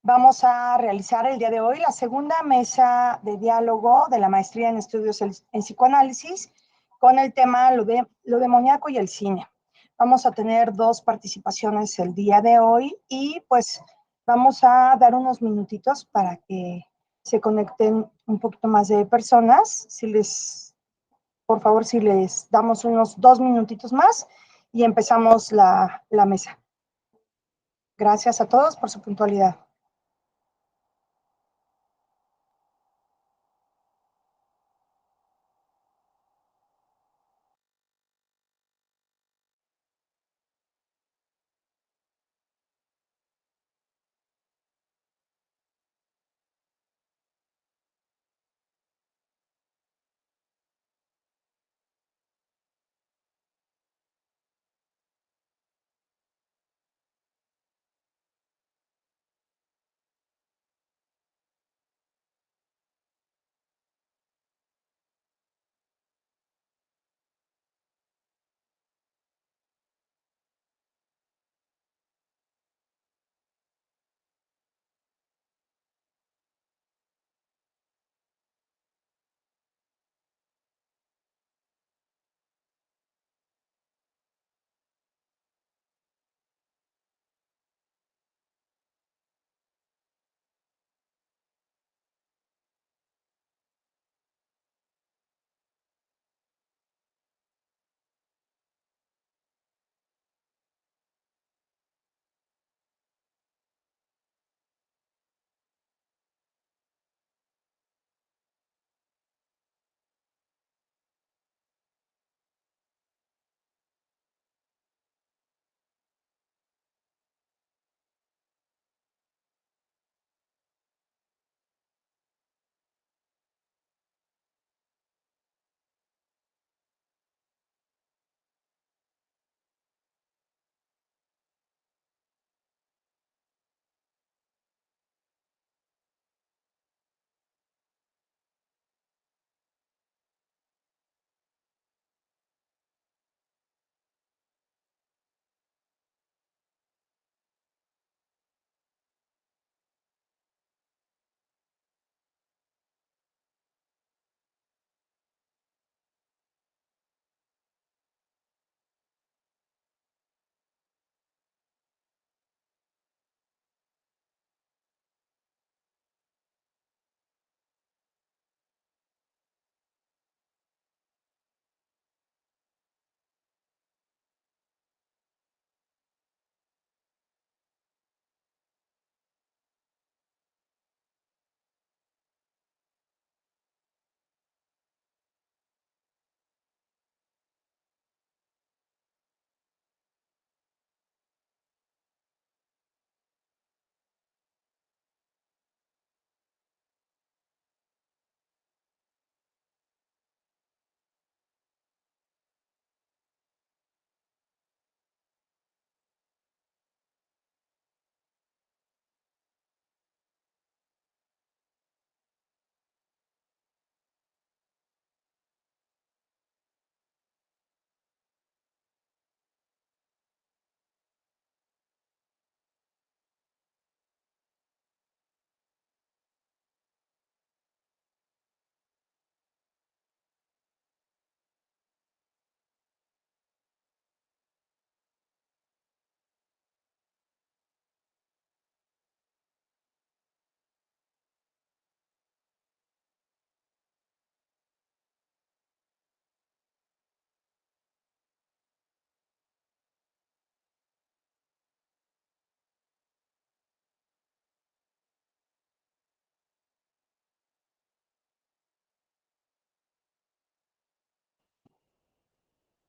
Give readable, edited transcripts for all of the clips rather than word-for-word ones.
Vamos a realizar el día de hoy la segunda mesa de diálogo de la maestría en estudios en psicoanálisis con el tema lo demoníaco y el cine. Vamos a tener dos participaciones el día de hoy y pues vamos a dar unos minutitos para que se conecten un poquito más de personas. Por favor, si les damos unos 2 minutitos más y empezamos la mesa. Gracias a todos por su puntualidad.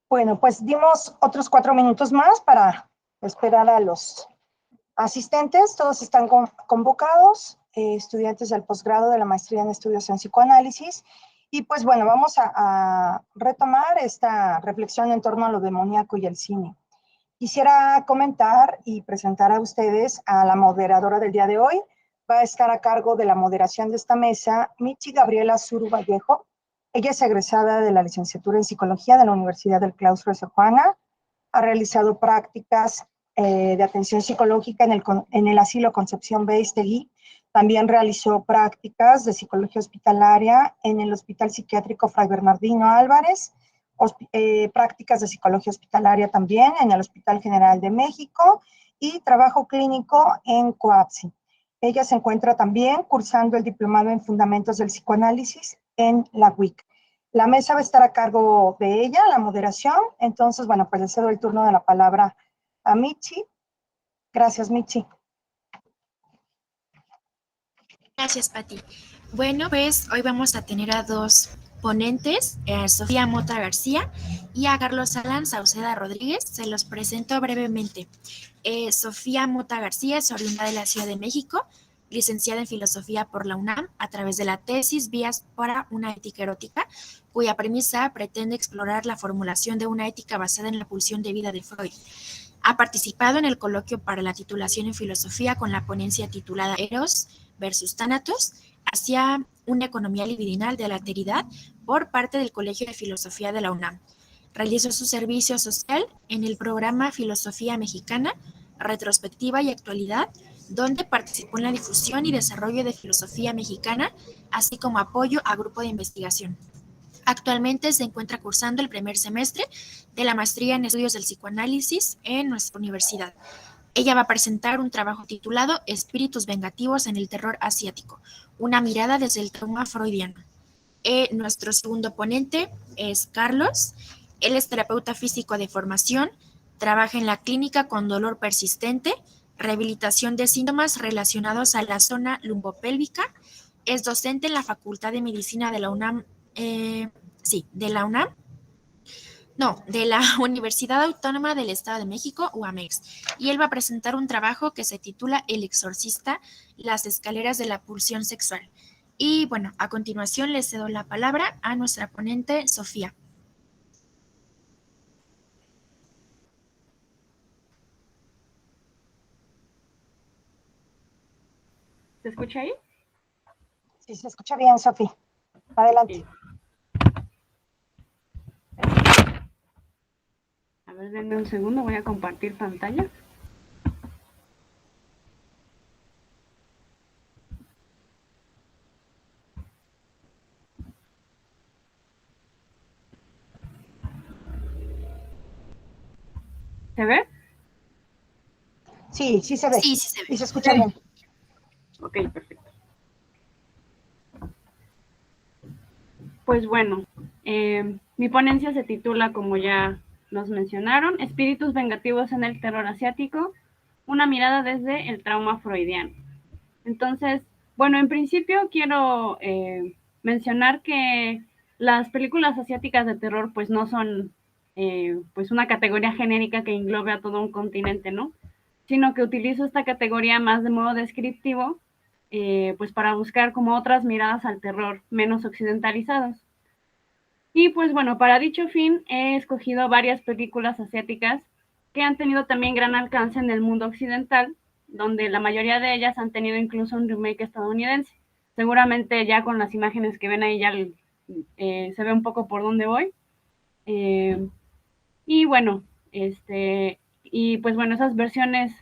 Bueno, pues dimos otros 4 minutos más para esperar a los asistentes. Todos están convocados, estudiantes del posgrado de la maestría en estudios en psicoanálisis. Y pues bueno, vamos a retomar esta reflexión en torno a lo demoníaco y el cine. Quisiera comentar y presentar a ustedes a la moderadora del día de hoy. Va a estar a cargo de la moderación de esta mesa Michi Gabriela Zuru Vallejo. Ella es egresada de la licenciatura en psicología de la Universidad del Claustro de Sor Juana. Ha realizado prácticas de atención psicológica en el asilo Concepción Beistegui. También realizó prácticas de psicología hospitalaria en el Hospital Psiquiátrico Fray Bernardino Álvarez, prácticas de psicología hospitalaria también en el Hospital General de México y trabajo clínico en COAPSI. Ella se encuentra también cursando el diplomado en Fundamentos del Psicoanálisis en la UIC. La mesa va a estar a cargo de ella, la moderación. Entonces, bueno, pues le cedo el turno de la palabra a Michi. Gracias, Michi. Gracias, Pati. Bueno, pues hoy vamos a tener a dos ponentes, a Sofía Mota García y a Carlos Alan Sauceda Rodríguez. Se los presento brevemente. Sofía Mota García es oriunda de la Ciudad de México, licenciada en Filosofía por la UNAM a través de la tesis Vías para una ética erótica, cuya premisa pretende explorar la formulación de una ética basada en la pulsión de vida de Freud. Ha participado en el coloquio para la titulación en filosofía con la ponencia titulada Eros versus Thanatos hacia una economía libidinal de la alteridad por parte del Colegio de Filosofía de la UNAM. Realizó su servicio social en el programa Filosofía Mexicana, Retrospectiva y Actualidad, donde participó en la difusión y desarrollo de filosofía mexicana, así como apoyo a grupo de investigación. Actualmente se encuentra cursando el primer semestre de la maestría en estudios del psicoanálisis en nuestra universidad. Ella va a presentar un trabajo titulado Espíritus vengativos en el terror asiático, una mirada desde el trauma freudiano. Nuestro segundo ponente es Carlos. Él es terapeuta físico de formación, trabaja en la clínica con dolor persistente, rehabilitación de síntomas relacionados a la zona lumbopélvica, es docente en la Facultad de Medicina de la UNAM, de la UNAM, no, de la Universidad Autónoma del Estado de México, UAMEX, y él va a presentar un trabajo que se titula El exorcista, las escaleras de la pulsión sexual. Y bueno, a continuación le cedo la palabra a nuestra ponente, Sofía. ¿Se escucha ahí? Sí, se escucha bien, Sofía. Adelante. Sí. A ver, denme un segundo, voy a compartir pantalla. ¿Se ve? Sí, sí se ve. Sí, sí se ve. Y se escucha bien. Ok, perfecto. Pues bueno, mi ponencia se titula, como ya nos mencionaron, Espíritus vengativos en el terror asiático, una mirada desde el trauma freudiano. Entonces, bueno, en principio quiero mencionar que las películas asiáticas de terror pues no son pues una categoría genérica que englobe a todo un continente, ¿no? Sino que utilizo esta categoría más de modo descriptivo pues para buscar como otras miradas al terror menos occidentalizadas. Y pues bueno, para dicho fin he escogido varias películas asiáticas que han tenido también gran alcance en el mundo occidental, donde la mayoría de ellas han tenido incluso un remake estadounidense. Seguramente ya con las imágenes que ven ahí ya se ve un poco por dónde voy. Y bueno, y pues bueno, esas versiones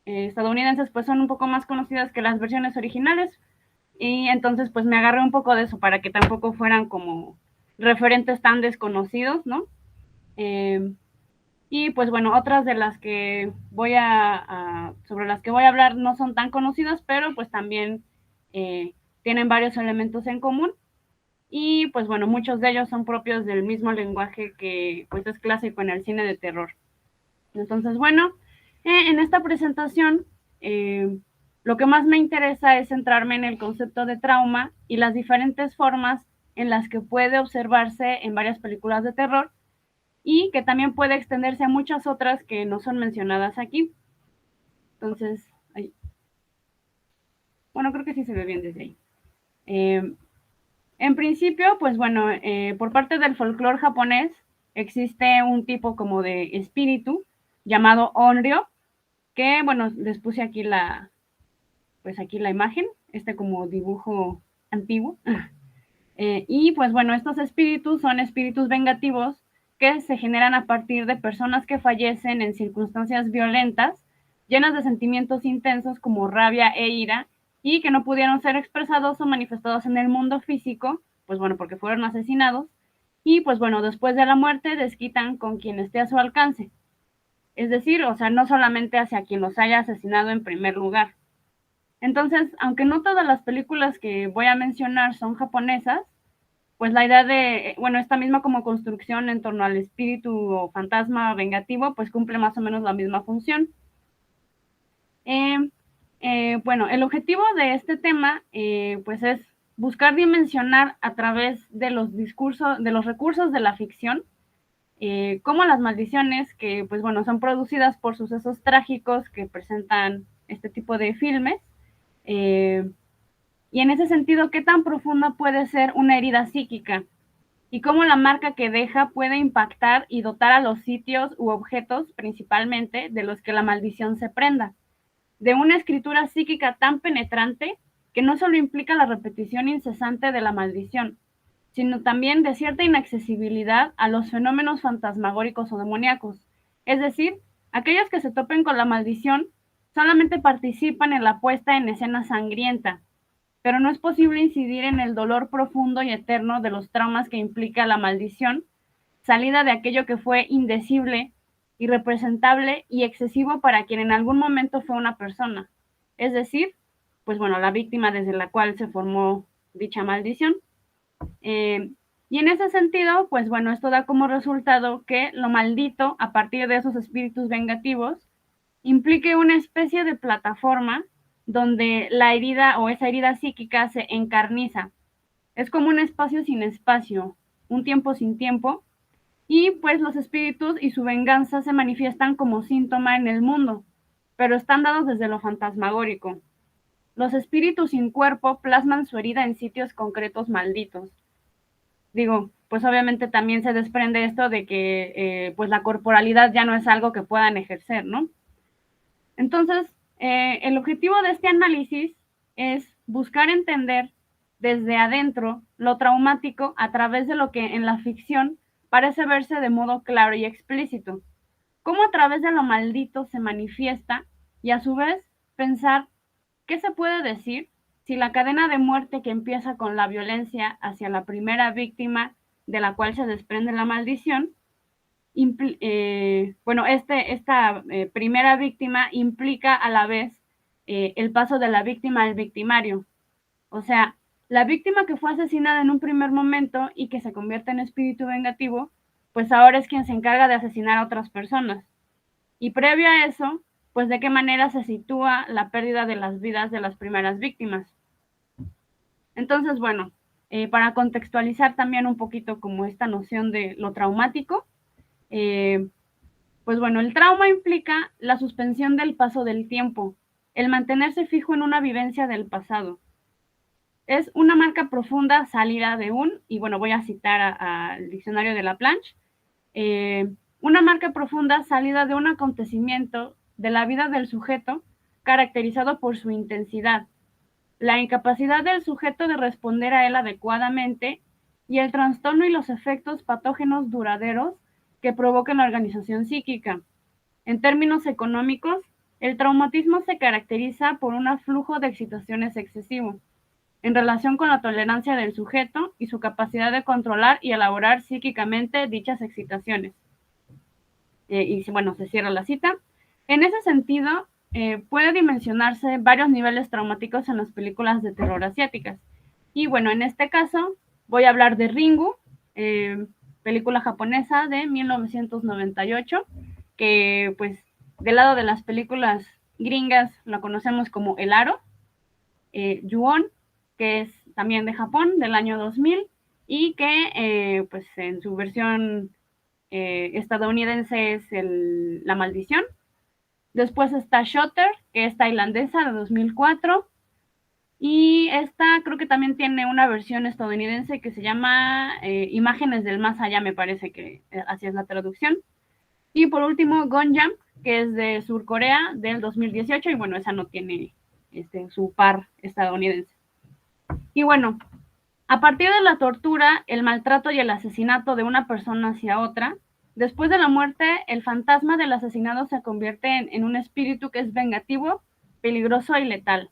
estadounidenses pues son un poco más conocidas que las versiones originales, y entonces pues me agarré un poco de eso para que tampoco fueran como referentes tan desconocidos, ¿no? Y pues bueno, otras de las que sobre las que voy a hablar no son tan conocidas, pero pues también tienen varios elementos en común. Y pues bueno, muchos de ellos son propios del mismo lenguaje que pues es clásico en el cine de terror. Entonces, bueno, en esta presentación lo que más me interesa es centrarme en el concepto de trauma y las diferentes formas en las que puede observarse en varias películas de terror y que también puede extenderse a muchas otras que no son mencionadas aquí. Entonces, bueno, creo que sí se ve bien desde ahí. En principio, pues bueno, por parte del folclore japonés existe un tipo como de espíritu llamado Onryo, que bueno, les puse aquí pues aquí la imagen, como dibujo antiguo. Y pues bueno, estos espíritus son espíritus vengativos que se generan a partir de personas que fallecen en circunstancias violentas, llenas de sentimientos intensos como rabia e ira, y que no pudieron ser expresados o manifestados en el mundo físico, pues bueno, porque fueron asesinados, y pues bueno, después de la muerte desquitan con quien esté a su alcance. Es decir, o sea, no solamente hacia quien los haya asesinado en primer lugar. Entonces, aunque no todas las películas que voy a mencionar son japonesas, pues la idea de, bueno, esta misma como construcción en torno al espíritu o fantasma vengativo, pues cumple más o menos la misma función. Bueno, el objetivo de este tema, pues es buscar dimensionar a través de los discursos, de los recursos de la ficción, como las maldiciones que, pues bueno, son producidas por sucesos trágicos que presentan este tipo de filmes, y en ese sentido, ¿qué tan profunda puede ser una herida psíquica? Y cómo la marca que deja puede impactar y dotar a los sitios u objetos, principalmente, de los que la maldición se prenda. De una escritura psíquica tan penetrante que no solo implica la repetición incesante de la maldición, sino también de cierta inaccesibilidad a los fenómenos fantasmagóricos o demoníacos. Es decir, aquellos que se topen con la maldición solamente participan en la puesta en escena sangrienta, pero no es posible incidir en el dolor profundo y eterno de los traumas que implica la maldición, salida de aquello que fue indecible, irrepresentable y excesivo para quien en algún momento fue una persona. Es decir, pues bueno, la víctima desde la cual se formó dicha maldición. Y en ese sentido, pues bueno, esto da como resultado que lo maldito, a partir de esos espíritus vengativos, implique una especie de plataforma donde la herida o esa herida psíquica se encarniza. Es como un espacio sin espacio, un tiempo sin tiempo, y pues los espíritus y su venganza se manifiestan como síntoma en el mundo, pero están dados desde lo fantasmagórico. Los espíritus sin cuerpo plasman su herida en sitios concretos malditos. Digo, pues obviamente también se desprende esto de que pues la corporalidad ya no es algo que puedan ejercer, ¿no? Entonces, el objetivo de este análisis es buscar entender desde adentro lo traumático a través de lo que en la ficción parece verse de modo claro y explícito. Cómo a través de lo maldito se manifiesta y a su vez pensar qué se puede decir si la cadena de muerte que empieza con la violencia hacia la primera víctima de la cual se desprende la maldición, bueno, esta primera víctima implica a la vez el paso de la víctima al victimario. O sea, la víctima que fue asesinada en un primer momento y que se convierte en espíritu vengativo, pues ahora es quien se encarga de asesinar a otras personas. Y previo a eso, pues de qué manera se sitúa la pérdida de las vidas de las primeras víctimas. Entonces, bueno, para contextualizar también un poquito como esta noción de lo traumático, pues bueno, el trauma implica la suspensión del paso del tiempo, el mantenerse fijo en una vivencia del pasado. Es una marca profunda salida de un, y bueno, voy a citar al diccionario de Laplanche, una marca profunda salida de un acontecimiento de la vida del sujeto caracterizado por su intensidad, la incapacidad del sujeto de responder a él adecuadamente y el trastorno y los efectos patógenos duraderos que provocan la organización psíquica. En términos económicos, el traumatismo se caracteriza por un flujo de excitaciones excesivo, en relación con la tolerancia del sujeto y su capacidad de controlar y elaborar psíquicamente dichas excitaciones. Y bueno, se cierra la cita. En ese sentido, puede dimensionarse varios niveles traumáticos en las películas de terror asiáticas. Y bueno, en este caso voy a hablar de Ringu, película japonesa de 1998, que pues del lado de las películas gringas la conocemos como El Aro, Ju-On, que es también de Japón, del año 2000, y que pues en su versión estadounidense es La Maldición. Después está Shutter, que es tailandesa, de 2004, y esta creo que también tiene una versión estadounidense que se llama Imágenes del Más Allá, me parece que así es la traducción. Y por último, Gonjam, que es de Surcorea, del 2018, y bueno, esa no tiene su par estadounidense. Y bueno, a partir de la tortura, el maltrato y el asesinato de una persona hacia otra, Después de la muerte, el fantasma del asesinado se convierte en un espíritu que es vengativo, peligroso y letal.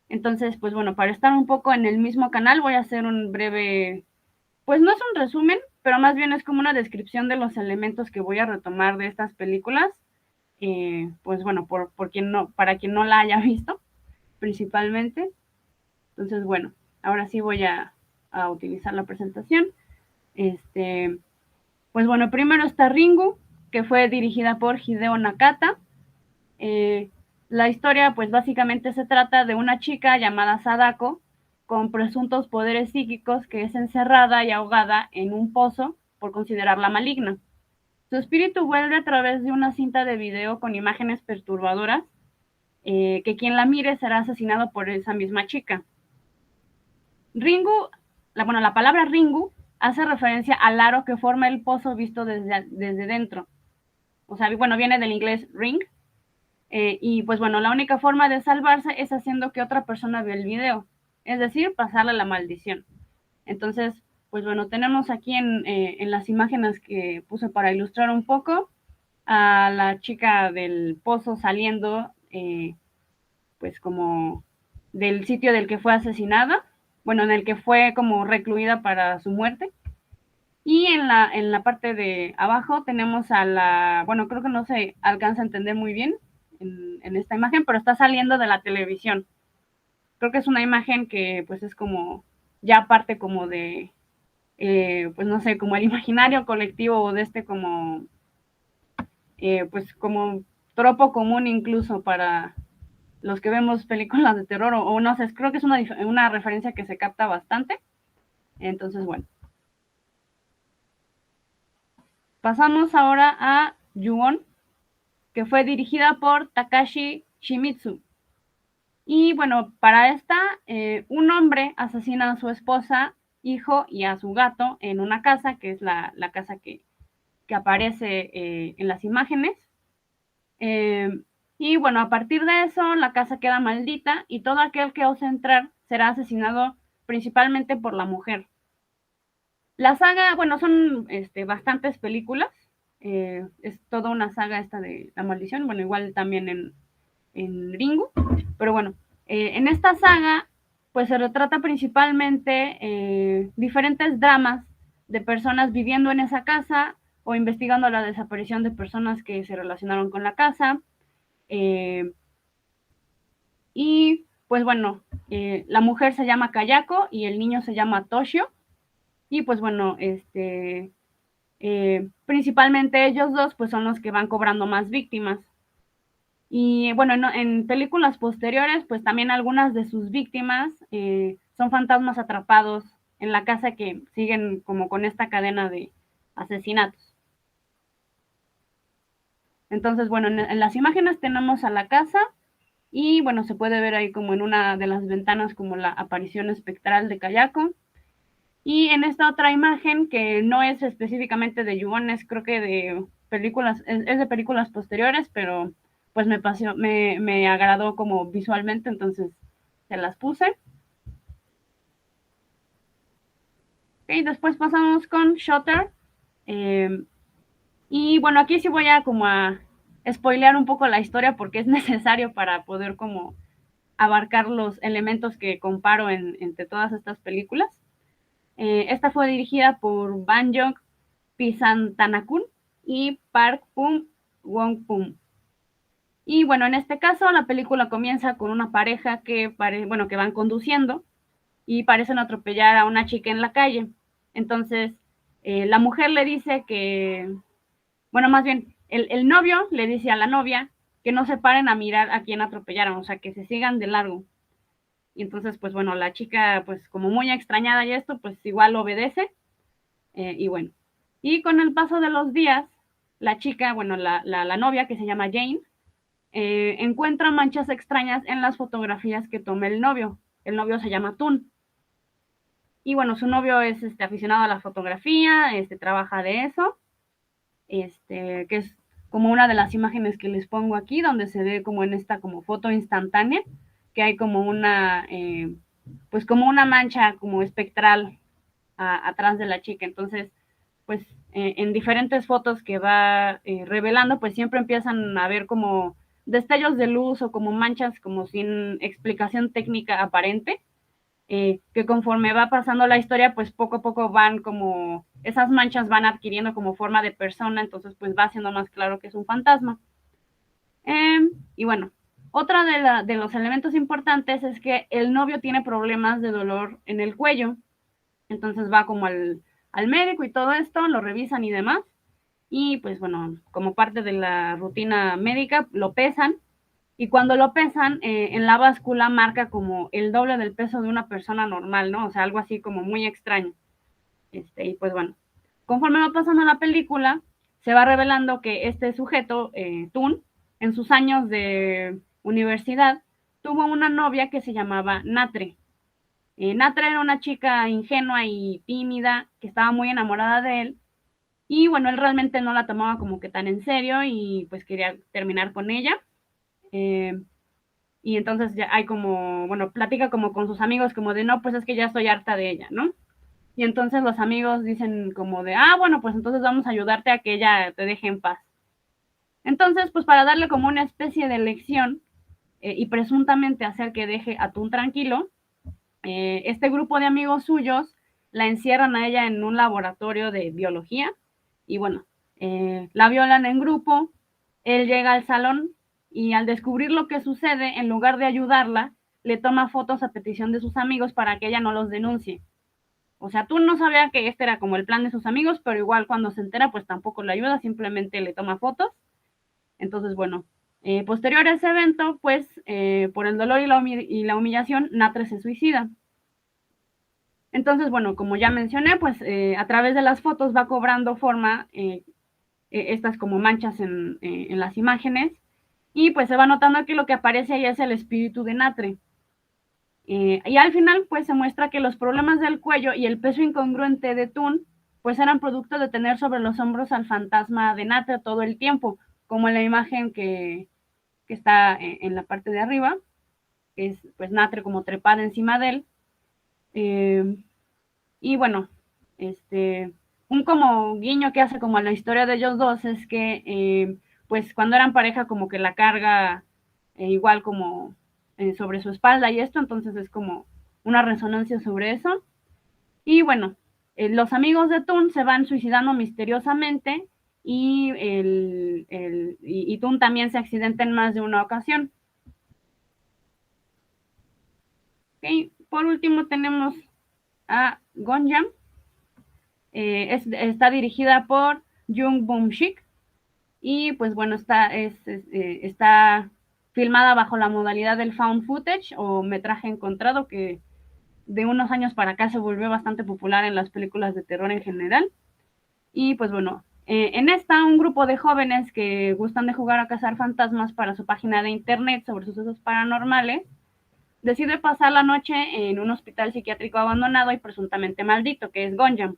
Entonces, pues bueno, para estar un poco en el mismo canal voy a hacer un breve, pues no es un resumen, pero más bien es como una descripción de los elementos que voy a retomar de estas películas. Pues bueno, por quien no, para quien no la haya visto, principalmente. Entonces, bueno, ahora sí voy a utilizar la presentación. Pues bueno, primero está Ringu, que fue dirigida por Hideo Nakata. La historia, pues básicamente se trata de una chica llamada Sadako, con presuntos poderes psíquicos, que es encerrada y ahogada en un pozo por considerarla maligna. Su espíritu vuelve a través de una cinta de video con imágenes perturbadoras, que quien la mire será asesinado por esa misma chica. Ringu, la palabra Ringu hace referencia al aro que forma el pozo visto desde dentro. O sea, bueno, viene del inglés ring. Y pues bueno, la única forma de salvarse es haciendo que otra persona vea el video, es decir, pasarle la maldición. Entonces, pues bueno, tenemos aquí en las imágenes que puse para ilustrar un poco a la chica del pozo saliendo, pues como del sitio del que fue asesinada, bueno, en el que fue como recluida para su muerte. Y en la parte de abajo tenemos a la, bueno, creo que no se alcanza a entender muy bien en esta imagen, pero está saliendo de la televisión. Creo que es una imagen que pues es como ya parte como de, pues no sé, como el imaginario colectivo o de este como, pues como tropo común incluso para los que vemos películas de terror o no sé, creo que es una referencia que se capta bastante. Entonces, bueno. Pasamos ahora a Ju-on, que fue dirigida por Takashi Shimizu. Y bueno, para esta, un hombre asesina a su esposa, hijo y a su gato en una casa, que es la casa que aparece en las imágenes. Y bueno, a partir de eso, la casa queda maldita y todo aquel que ose entrar será asesinado principalmente por la mujer. La saga, bueno, son bastantes películas. Es toda una saga esta de La Maldición, bueno, igual también en Ringu, pero bueno, en esta saga pues se retrata principalmente diferentes dramas de personas viviendo en esa casa o investigando la desaparición de personas que se relacionaron con la casa. Y pues bueno, la mujer se llama Kayako y el niño se llama Toshio. Y pues bueno, principalmente ellos dos pues son los que van cobrando más víctimas. Y bueno, en películas posteriores pues también algunas de sus víctimas son fantasmas atrapados en la casa que siguen como con esta cadena de asesinatos. Entonces, bueno, en las imágenes tenemos a la casa y bueno, se puede ver ahí como en una de las ventanas como la aparición espectral de Kayako. Y en esta otra imagen, que no es específicamente de Ju-on, es creo que de películas, es de películas posteriores, pero pues me agradó como visualmente, entonces se las puse. Okay, después pasamos con Shutter. Y bueno, aquí sí voy a como a spoilear un poco la historia porque es necesario para poder como abarcar los elementos que comparo entre todas estas películas. Esta fue dirigida por Bang Pisantanakun y Park Wong-pum. Y bueno, en este caso la película comienza con una pareja que van conduciendo y parecen atropellar a una chica en la calle. Entonces, la mujer le dice que, bueno, más bien, el novio le dice a la novia que no se paren a mirar a quién atropellaron, o sea, que se sigan de largo. Y entonces, pues bueno, la chica, pues como muy extrañada y esto, pues igual obedece. Y bueno, y con el paso de los días, la chica, bueno, la novia que se llama Jane, encuentra manchas extrañas en las fotografías que toma el novio. El novio se llama Tun. Y bueno, su novio es aficionado a la fotografía, trabaja de eso, que es como una de las imágenes que les pongo aquí, donde se ve como en esta como foto instantánea, que hay como una, pues como una mancha como espectral atrás de la chica. Entonces, pues en diferentes fotos que va revelando, pues siempre empiezan a ver como destellos de luz o como manchas como sin explicación técnica aparente, que conforme va pasando la historia, pues poco a poco van como, esas manchas van adquiriendo como forma de persona, entonces pues va siendo más claro que es un fantasma. Y bueno, otra de los elementos importantes es que el novio tiene problemas de dolor en el cuello, entonces va como al médico y todo esto, lo revisan y demás, y pues bueno, como parte de la rutina médica, lo pesan, y cuando lo pesan, en la báscula marca como el doble del peso de una persona normal, ¿no? O sea, algo así como muy extraño. Y pues bueno, conforme va pasando la película, se va revelando que este sujeto, Tun, en sus años de universidad, tuvo una novia que se llamaba Natre. Natre era una chica ingenua y tímida que estaba muy enamorada de él. Y bueno, él realmente no la tomaba como que tan en serio y pues quería terminar con ella. Y entonces ya hay como, bueno, platica como con sus amigos como de, no, pues es que ya estoy harta de ella, ¿no? Y entonces los amigos dicen como de, bueno, pues entonces vamos a ayudarte a que ella te deje en paz. Entonces, pues para darle como una especie de lección y presuntamente hacer que deje a Tun tranquilo, este grupo de amigos suyos la encierran a ella en un laboratorio de biología y bueno, la violan en grupo, él llega al salón y al descubrir lo que sucede, en lugar de ayudarla, le toma fotos a petición de sus amigos para que ella no los denuncie. O sea, tú no sabías que este era como el plan de sus amigos, pero igual cuando se entera, pues tampoco le ayuda, simplemente le toma fotos. Entonces, bueno, posterior a ese evento, pues por el dolor y la humillación, Natre se suicida. Entonces, bueno, como ya mencioné, pues a través de las fotos va cobrando forma estas como manchas en las imágenes y pues se va notando que lo que aparece ahí es el espíritu de Natre. Y al final, pues se muestra que los problemas del cuello y el peso incongruente de Tun, pues eran producto de tener sobre los hombros al fantasma de Natre todo el tiempo, como en la imagen que está en la parte de arriba, que es pues Natre como trepada encima de él. Y bueno, un como guiño que hace como a la historia de ellos dos es que pues cuando eran pareja como que la carga igual como sobre su espalda y esto, entonces es como una resonancia sobre eso. Y bueno, los amigos de Tun se van suicidando misteriosamente y, y Tun también se accidenta en más de una ocasión. Okay. Por último tenemos a Gonjam. Está dirigida por Jung Boom-sik y pues bueno, está filmada bajo la modalidad del found footage o metraje encontrado, que de unos años para acá se volvió bastante popular en las películas de terror en general. Y pues bueno, en esta un grupo de jóvenes que gustan de jugar a cazar fantasmas para su página de internet sobre sucesos paranormales decide pasar la noche en un hospital psiquiátrico abandonado y presuntamente maldito, que es Gonjam.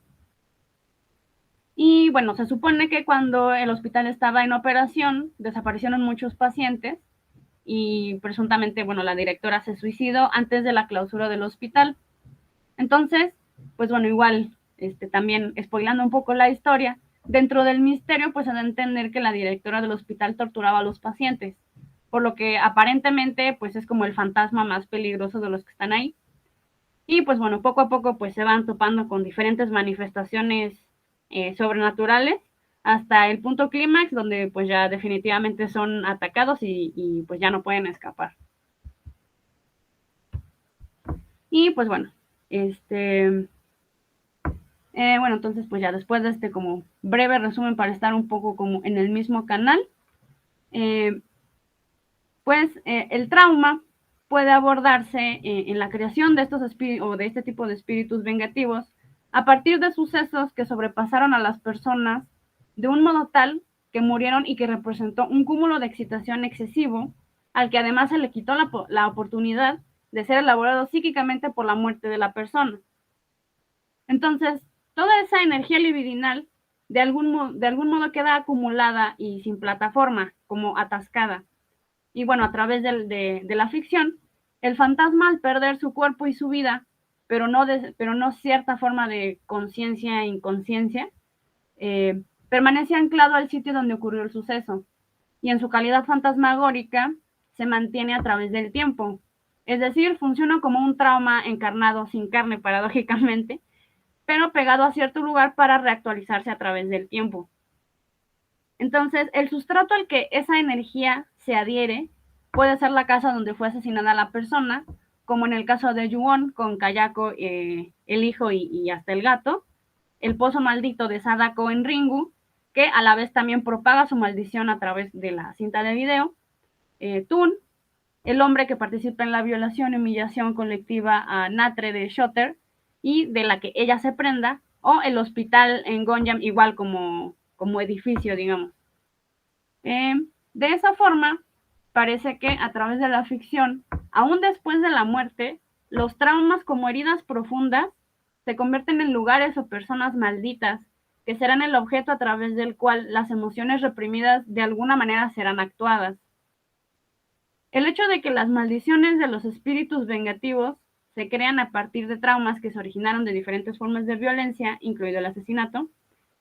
Y bueno, se supone que cuando el hospital estaba en operación, desaparecieron muchos pacientes y presuntamente, bueno, la directora se suicidó antes de la clausura del hospital. Entonces, pues bueno, igual, también spoilando un poco la historia, dentro del misterio, pues se da a entender que la directora del hospital torturaba a los pacientes, por lo que aparentemente, pues es como el fantasma más peligroso de los que están ahí. Y pues bueno, poco a poco, pues se van topando con diferentes manifestaciones sobrenaturales hasta el punto clímax donde pues ya definitivamente son atacados y pues ya no pueden escapar. Y pues bueno, bueno, entonces pues ya después de este como breve resumen para estar un poco como en el mismo canal, pues el trauma puede abordarse en la creación de estos espíritus o de este tipo de espíritus vengativos a partir de sucesos que sobrepasaron a las personas de un modo tal que murieron y que representó un cúmulo de excitación excesivo al que además se le quitó la oportunidad de ser elaborado psíquicamente por la muerte de la persona. Entonces, toda esa energía libidinal de algún modo queda acumulada y sin plataforma, como atascada. Y bueno, a través de la ficción, el fantasma al perder su cuerpo y su vida, pero no cierta forma de conciencia e inconsciencia, permanece anclado al sitio donde ocurrió el suceso y en su calidad fantasmagórica se mantiene a través del tiempo. Es decir, funciona como un trauma encarnado sin carne, paradójicamente, pero pegado a cierto lugar para reactualizarse a través del tiempo. Entonces, el sustrato al que esa energía se adhiere puede ser la casa donde fue asesinada la persona, como en el caso de Ju-on con Kayako, el hijo y hasta el gato, el pozo maldito de Sadako en Ringu, que a la vez también propaga su maldición a través de la cinta de video, Tun, el hombre que participa en la violación y humillación colectiva a Natre de Shotter y de la que ella se prenda, o el hospital en Gonjam igual como edificio, digamos. De esa forma, parece que a través de la ficción, aún después de la muerte, los traumas como heridas profundas se convierten en lugares o personas malditas que serán el objeto a través del cual las emociones reprimidas de alguna manera serán actuadas. El hecho de que las maldiciones de los espíritus vengativos se crean a partir de traumas que se originaron de diferentes formas de violencia, incluido el asesinato,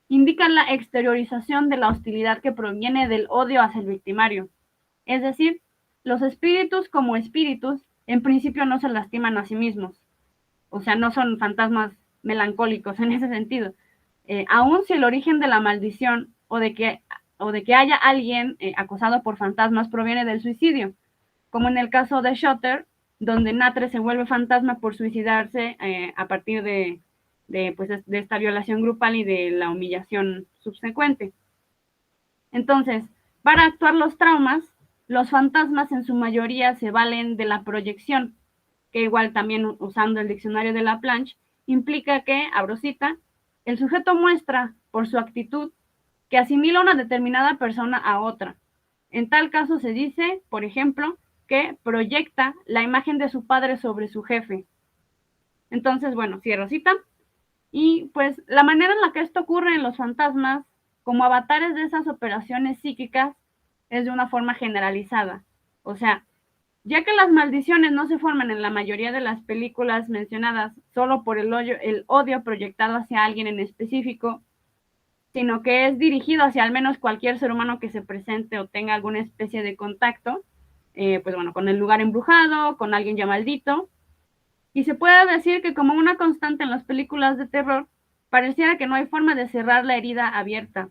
indican la exteriorización de la hostilidad que proviene del odio hacia el victimario. Es decir, los espíritus como espíritus en principio no se lastiman a sí mismos. O sea, no son fantasmas melancólicos en ese sentido. Aun si el origen de la maldición o de que haya alguien acosado por fantasmas proviene del suicidio, como en el caso de Shotter, donde Natre se vuelve fantasma por suicidarse a partir de esta violación grupal y de la humillación subsecuente. Entonces, para actuar los traumas, los fantasmas en su mayoría se valen de la proyección, que igual también usando el diccionario de Laplanche, implica que, abro cita, el sujeto muestra, por su actitud, que asimila una determinada persona a otra. En tal caso se dice, por ejemplo, que proyecta la imagen de su padre sobre su jefe. Entonces, bueno, cierro cita. Y pues la manera en la que esto ocurre en los fantasmas, como avatares de esas operaciones psíquicas, es de una forma generalizada. O sea, ya que las maldiciones no se forman en la mayoría de las películas mencionadas solo por el odio proyectado hacia alguien en específico, sino que es dirigido hacia al menos cualquier ser humano que se presente o tenga alguna especie de contacto, pues bueno, con el lugar embrujado, con alguien ya maldito. Y se puede decir que como una constante en las películas de terror, pareciera que no hay forma de cerrar la herida abierta,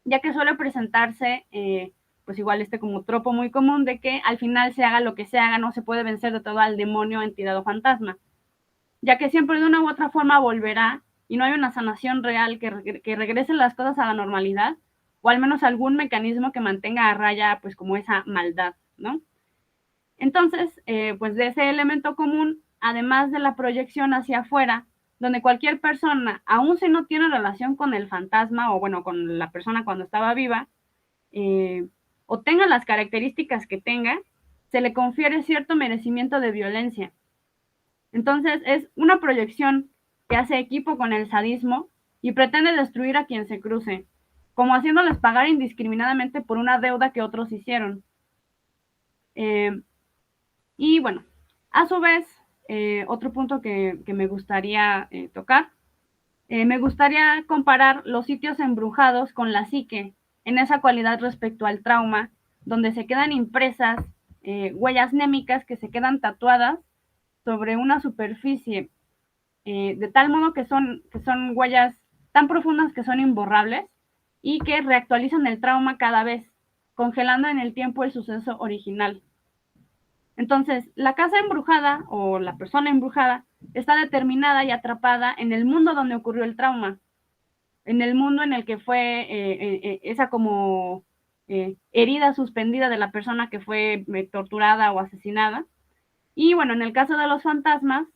ya que suele presentarse, pues igual como tropo muy común de que al final se haga lo que se haga, no se puede vencer de todo al demonio, entidad o fantasma, ya que siempre de una u otra forma volverá y no hay una sanación real que regrese las cosas a la normalidad, o al menos algún mecanismo que mantenga a raya pues como esa maldad, ¿no? Entonces, pues de ese elemento común, además de la proyección hacia afuera, donde cualquier persona, aun si no tiene relación con el fantasma o bueno, con la persona cuando estaba viva, o tenga las características que tenga, se le confiere cierto merecimiento de violencia. Entonces, es una proyección que hace equipo con el sadismo y pretende destruir a quien se cruce, como haciéndoles pagar indiscriminadamente por una deuda que otros hicieron. Y bueno, a su vez, otro punto que me gustaría tocar, me gustaría comparar los sitios embrujados con la psique, en esa cualidad respecto al trauma, donde se quedan impresas huellas némicas que se quedan tatuadas sobre una superficie, de tal modo que son huellas tan profundas que son imborrables y que reactualizan el trauma cada vez, congelando en el tiempo el suceso original. Entonces, la casa embrujada o la persona embrujada está determinada y atrapada en el mundo donde ocurrió el trauma, en el mundo en el que fue esa como herida suspendida de la persona que fue torturada o asesinada. Y bueno, en el caso de los fantasmas,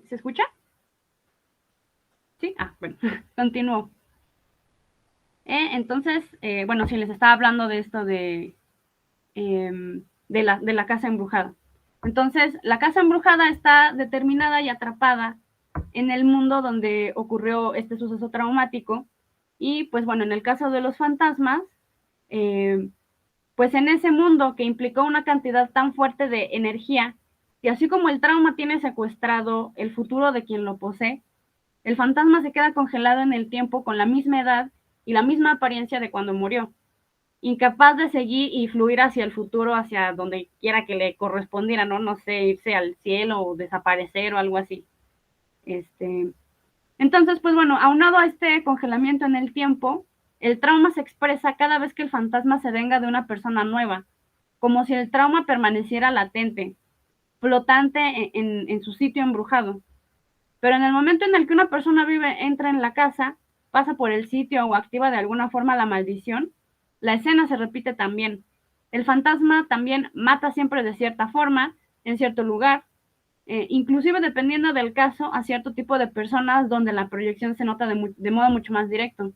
¿se escucha? ¿Sí? Bueno, continúo. Entonces, bueno, sí, les estaba hablando de esto de la casa embrujada. Entonces, la casa embrujada está determinada y atrapada en el mundo donde ocurrió este suceso traumático Y pues bueno, en el caso de los fantasmas, pues en ese mundo que implicó una cantidad tan fuerte de energía, y así como el trauma tiene secuestrado el futuro de quien lo posee, el fantasma se queda congelado en el tiempo con la misma edad y la misma apariencia de cuando murió, incapaz de seguir y fluir hacia el futuro, hacia donde quiera que le correspondiera, ¿no? No sé, irse al cielo o desaparecer o algo así. Entonces, pues bueno, aunado a este congelamiento en el tiempo, el trauma se expresa cada vez que el fantasma se venga de una persona nueva, como si el trauma permaneciera latente, flotante en su sitio embrujado. Pero en el momento en el que una persona vive, entra en la casa, pasa por el sitio o activa de alguna forma la maldición, la escena se repite también. El fantasma también mata siempre de cierta forma, en cierto lugar, inclusive dependiendo del caso, a cierto tipo de personas donde la proyección se nota de modo mucho más directo.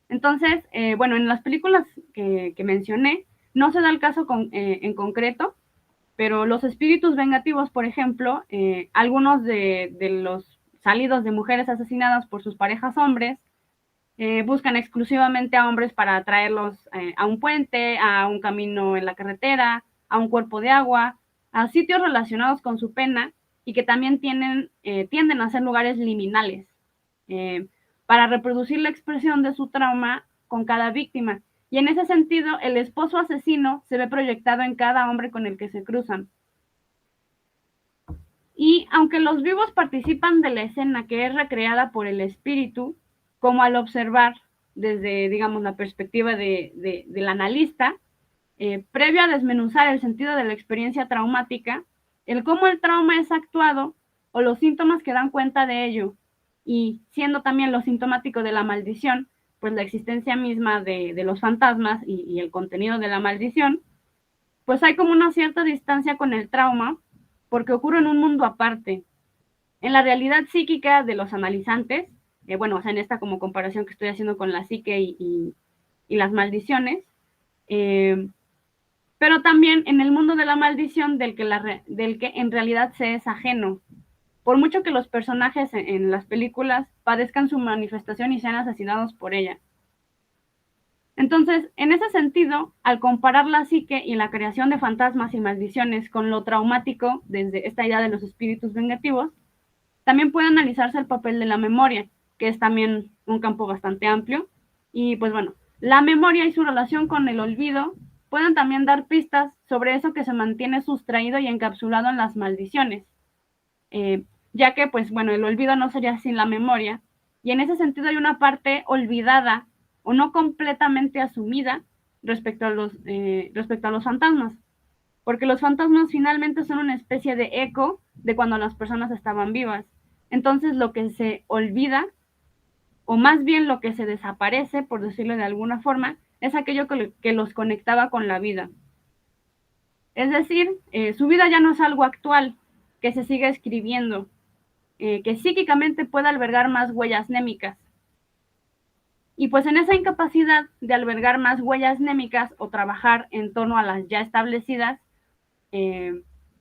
Entonces, bueno, en las películas que mencioné, no se da el caso en concreto, pero los espíritus vengativos, por ejemplo, algunos de los salidos de mujeres asesinadas por sus parejas hombres, buscan exclusivamente a hombres para traerlos a un puente, a un camino en la carretera, a un cuerpo de agua, a sitios relacionados con su pena y que también tienden a ser lugares liminales, eh, para reproducir la expresión de su trauma con cada víctima. Y en ese sentido, el esposo asesino se ve proyectado en cada hombre con el que se cruzan. Y aunque los vivos participan de la escena que es recreada por el espíritu, como al observar desde, digamos, la perspectiva del analista, previo a desmenuzar el sentido de la experiencia traumática, el cómo el trauma es actuado o los síntomas que dan cuenta de ello, y siendo también lo sintomático de la maldición, pues la existencia misma de los fantasmas y el contenido de la maldición, pues hay como una cierta distancia con el trauma, porque ocurre en un mundo aparte. En la realidad psíquica de los analizantes, bueno, o sea, en esta como comparación que estoy haciendo con la psique y las maldiciones, pero también en el mundo de la maldición del que en realidad se es ajeno. Por mucho que los personajes en las películas padezcan su manifestación y sean asesinados por ella. Entonces, en ese sentido, al comparar la psique y la creación de fantasmas y maldiciones con lo traumático, desde esta idea de los espíritus vengativos, también puede analizarse el papel de la memoria, que es también un campo bastante amplio. Y pues bueno, la memoria y su relación con el olvido pueden también dar pistas sobre eso que se mantiene sustraído y encapsulado en las maldiciones, ya que pues bueno, el olvido no sería sin la memoria, y en ese sentido hay una parte olvidada o no completamente asumida respecto a los fantasmas, porque los fantasmas finalmente son una especie de eco de cuando las personas estaban vivas. Entonces lo que se olvida, o más bien lo que se desaparece, por decirlo de alguna forma, es aquello que los conectaba con la vida. Es decir, su vida ya no es algo actual, que se sigue escribiendo, que psíquicamente puede albergar más huellas némicas. Y pues en esa incapacidad de albergar más huellas némicas o trabajar en torno a las ya establecidas,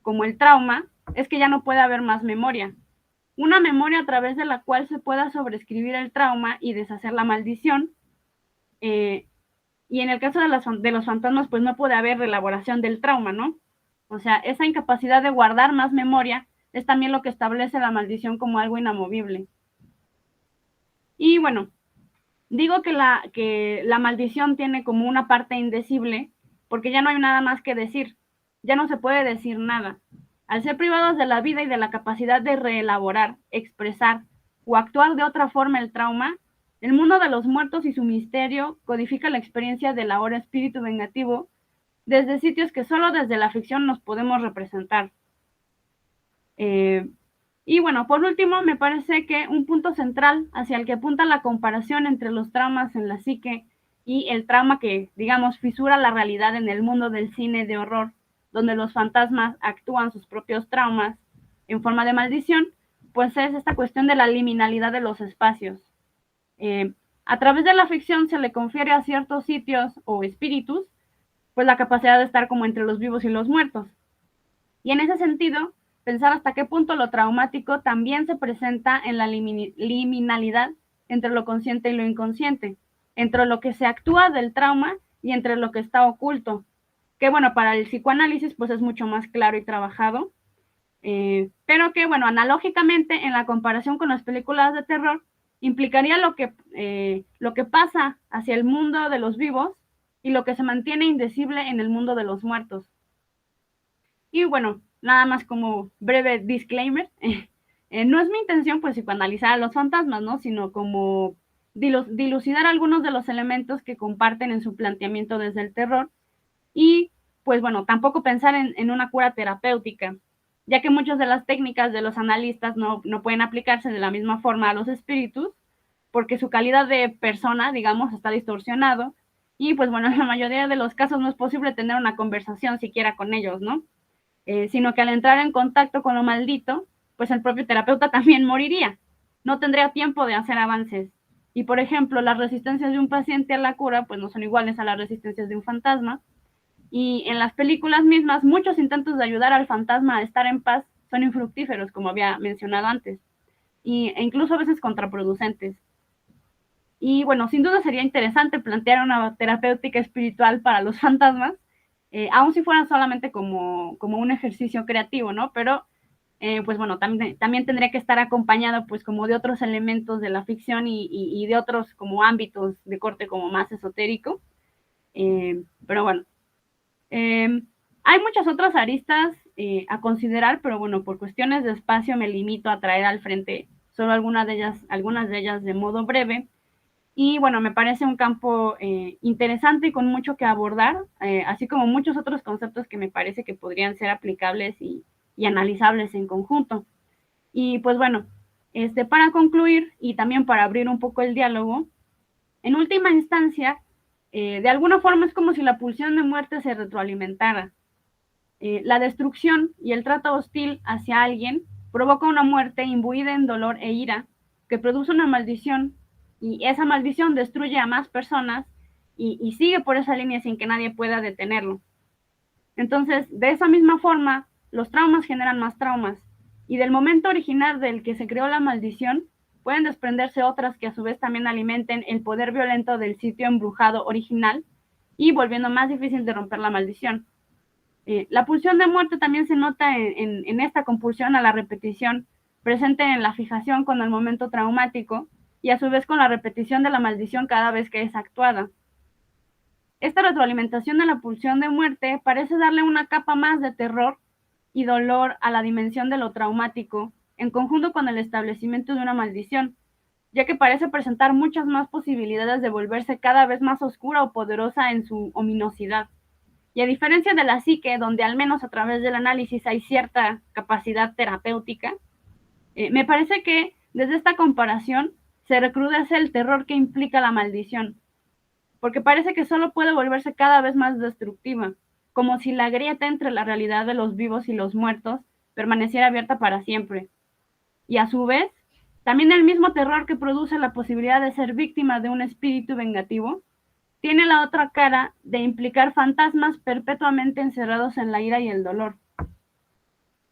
como el trauma, es que ya no puede haber más memoria. Una memoria a través de la cual se pueda sobreescribir el trauma y deshacer la maldición. Y en el caso de los fantasmas, pues no puede haber reelaboración del trauma, ¿no? O sea, esa incapacidad de guardar más memoria es también lo que establece la maldición como algo inamovible. Y bueno, digo que la maldición tiene como una parte indecible, porque ya no hay nada más que decir, ya no se puede decir nada. Al ser privados de la vida y de la capacidad de reelaborar, expresar o actuar de otra forma el trauma, el mundo de los muertos y su misterio codifica la experiencia del ahora espíritu vengativo desde sitios que solo desde la ficción nos podemos representar. Y bueno, por último, me parece que un punto central hacia el que apunta la comparación entre los traumas en la psique y el trauma que, digamos, fisura la realidad en el mundo del cine de horror, donde los fantasmas actúan sus propios traumas en forma de maldición, pues es esta cuestión de la liminalidad de los espacios. A través de la ficción se le confiere a ciertos sitios o espíritus, pues la capacidad de estar como entre los vivos y los muertos. Y en ese sentido, pensar hasta qué punto lo traumático también se presenta en la liminalidad entre lo consciente y lo inconsciente, entre lo que se actúa del trauma y entre lo que está oculto, que bueno, para el psicoanálisis pues es mucho más claro y trabajado, pero que bueno, analógicamente en la comparación con las películas de terror, implicaría lo que pasa hacia el mundo de los vivos y lo que se mantiene indecible en el mundo de los muertos. Y bueno, nada más como breve disclaimer, no es mi intención pues psicoanalizar a los fantasmas, ¿no? Sino como dilucidar algunos de los elementos que comparten en su planteamiento desde el terror y pues bueno, tampoco pensar en una cura terapéutica, ya que muchas de las técnicas de los analistas no pueden aplicarse de la misma forma a los espíritus, porque su calidad de persona, digamos, está distorsionado, y pues bueno, en la mayoría de los casos no es posible tener una conversación siquiera con ellos, ¿no? Sino que al entrar en contacto con lo maldito, pues el propio terapeuta también moriría, no tendría tiempo de hacer avances. Y por ejemplo, las resistencias de un paciente a la cura, pues no son iguales a las resistencias de un fantasma, y en las películas mismas, muchos intentos de ayudar al fantasma a estar en paz son infructíferos, como había mencionado antes, e incluso a veces contraproducentes. Y bueno, sin duda sería interesante plantear una terapéutica espiritual para los fantasmas, aun si fueran solamente como un ejercicio creativo, ¿no? Pero, pues bueno, también tendría que estar acompañado pues como de otros elementos de la ficción y de otros como ámbitos de corte como más esotérico. Pero bueno, hay muchas otras aristas a considerar, pero bueno, por cuestiones de espacio me limito a traer al frente solo algunas de ellas de modo breve. Y bueno, me parece un campo interesante y con mucho que abordar, así como muchos otros conceptos que me parece que podrían ser aplicables y analizables en conjunto. Y pues bueno, para concluir y también para abrir un poco el diálogo, en última instancia, de alguna forma es como si la pulsión de muerte se retroalimentara. La destrucción y el trato hostil hacia alguien provoca una muerte imbuida en dolor e ira que produce una maldición, y esa maldición destruye a más personas y sigue por esa línea sin que nadie pueda detenerlo. Entonces, de esa misma forma, los traumas generan más traumas, y del momento original del que se creó la maldición, pueden desprenderse otras que a su vez también alimenten el poder violento del sitio embrujado original y volviendo más difícil de romper la maldición. La pulsión de muerte también se nota en esta compulsión a la repetición presente en la fijación con el momento traumático y a su vez con la repetición de la maldición cada vez que es actuada. Esta retroalimentación de la pulsión de muerte parece darle una capa más de terror y dolor a la dimensión de lo traumático, en conjunto con el establecimiento de una maldición, ya que parece presentar muchas más posibilidades de volverse cada vez más oscura o poderosa en su ominosidad. Y a diferencia de la psique, donde al menos a través del análisis hay cierta capacidad terapéutica, me parece que desde esta comparación se recrudece el terror que implica la maldición, porque parece que solo puede volverse cada vez más destructiva, como si la grieta entre la realidad de los vivos y los muertos permaneciera abierta para siempre. Y a su vez, también el mismo terror que produce la posibilidad de ser víctima de un espíritu vengativo, tiene la otra cara de implicar fantasmas perpetuamente encerrados en la ira y el dolor.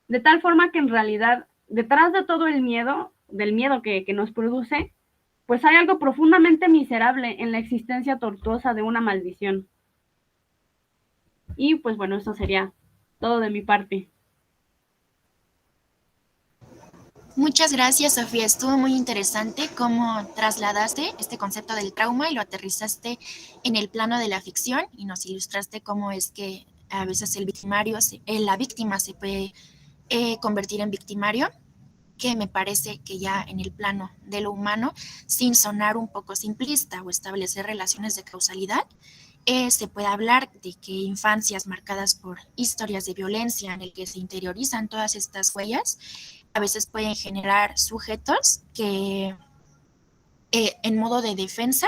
De tal forma que en realidad, detrás de todo el miedo, del miedo que nos produce, pues hay algo profundamente miserable en la existencia tortuosa de una maldición. Y pues bueno, eso sería todo de mi parte. Muchas gracias, Sofía. Estuvo muy interesante cómo trasladaste este concepto del trauma y lo aterrizaste en el plano de la ficción y nos ilustraste cómo es que a veces la víctima se puede convertir en victimario, que me parece que ya en el plano de lo humano, sin sonar un poco simplista o establecer relaciones de causalidad, se puede hablar de que infancias marcadas por historias de violencia en el que se interiorizan todas estas huellas, a veces pueden generar sujetos que en modo de defensa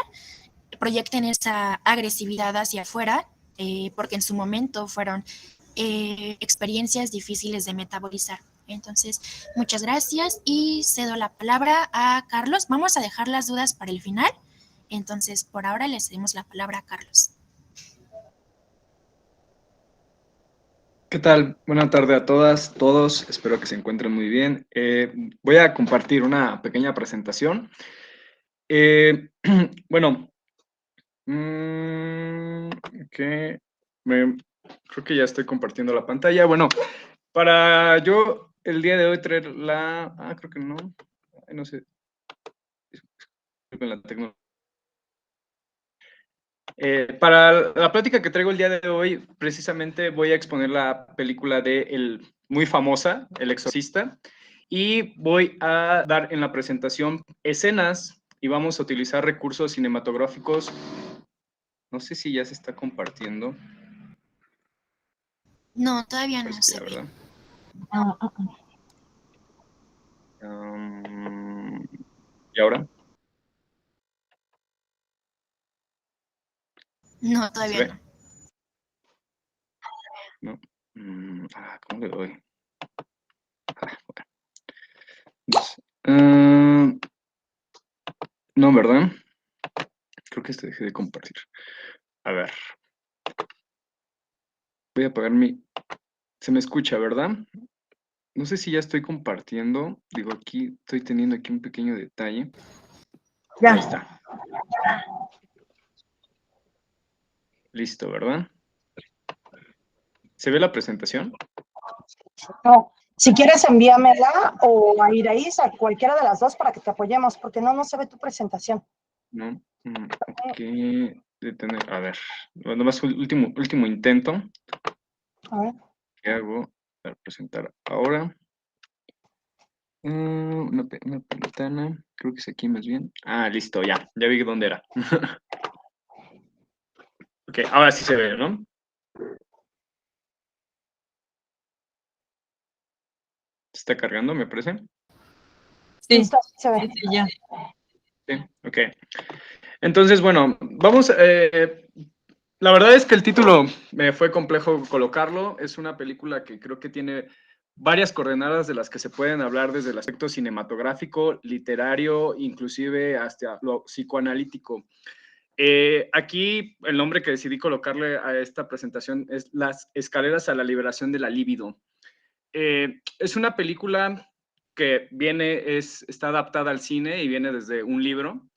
proyecten esa agresividad hacia afuera, porque en su momento fueron experiencias difíciles de metabolizar. Entonces, muchas gracias y cedo la palabra a Carlos. Vamos a dejar las dudas para el final. Entonces, por ahora le cedemos la palabra a Carlos. ¿Qué tal? Buenas tardes a todas, todos. Espero que se encuentren muy bien. Voy a compartir una pequeña presentación. Bueno, creo que ya estoy compartiendo la pantalla. Bueno, para yo el día de hoy traer la... creo que no. Ay, no sé. Con la tecnología. Para la plática que traigo el día de hoy, precisamente voy a exponer la película muy famosa, El Exorcista, y voy a dar en la presentación escenas y vamos a utilizar recursos cinematográficos. No sé si ya se está compartiendo. No, todavía no Parece que se ya, ve. ¿verdad? ¿Y ahora? No, ¿Se todavía ve? no. ¿No? ¿Cómo le doy? Bueno. No, ¿verdad? Creo que dejé de compartir. A ver. Voy a apagar Se me escucha, ¿verdad? No sé si ya estoy compartiendo. Digo, aquí estoy teniendo aquí un pequeño detalle. Ya. Ahí está. Listo, ¿verdad? ¿Se ve la presentación? No, si quieres envíamela o a Iraíz, a cualquiera de las dos para que te apoyemos, porque no se ve tu presentación. No. Ok. Detener. A ver. Bueno, más último intento. A ver. ¿Qué hago? Para presentar ahora. Una ventana. Creo que es aquí más bien. Listo, ya. Ya vi dónde era. Ok, ahora sí se ve, ¿no? ¿Se está cargando, me parece? Sí, Sí, se ve. sí, ya. Sí, ok. Entonces, bueno, vamos. La verdad es que el título me fue complejo colocarlo. Es una película que creo que tiene varias coordenadas de las que se pueden hablar desde el aspecto cinematográfico, literario, inclusive hasta lo psicoanalítico. Aquí el nombre que decidí colocarle a esta presentación es Las escaleras a la liberación de la libido. Es una película que está adaptada al cine y viene desde un libro.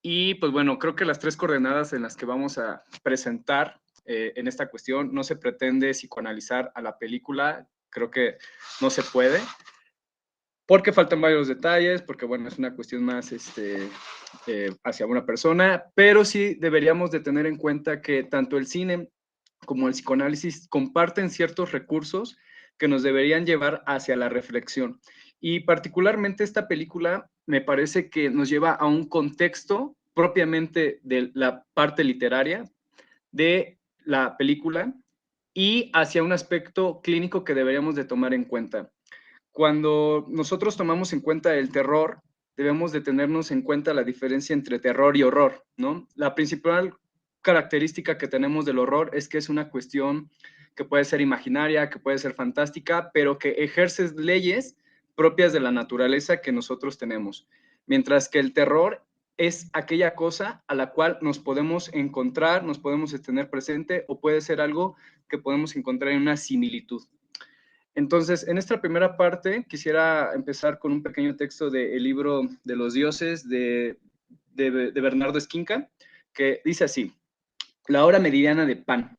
Y pues bueno, creo que las tres coordenadas en las que vamos a presentar en esta cuestión, no se pretende psicoanalizar a la película, creo que no se puede, porque faltan varios detalles, porque bueno, es una cuestión más hacia una persona, pero sí deberíamos de tener en cuenta que tanto el cine como el psicoanálisis comparten ciertos recursos que nos deberían llevar hacia la reflexión. Y particularmente esta película me parece que nos lleva a un contexto propiamente de la parte literaria de la película y hacia un aspecto clínico que deberíamos de tomar en cuenta. Cuando nosotros tomamos en cuenta el terror, debemos de tenernos en cuenta la diferencia entre terror y horror, ¿no? La principal característica que tenemos del horror es que es una cuestión que puede ser imaginaria, que puede ser fantástica, pero que ejerce leyes propias de la naturaleza que nosotros tenemos. Mientras que el terror es aquella cosa a la cual nos podemos encontrar, nos podemos tener presente o puede ser algo que podemos encontrar en una similitud. Entonces, en esta primera parte quisiera empezar con un pequeño texto del libro de los dioses de Bernardo Esquinca, que dice así: la hora meridiana de Pan.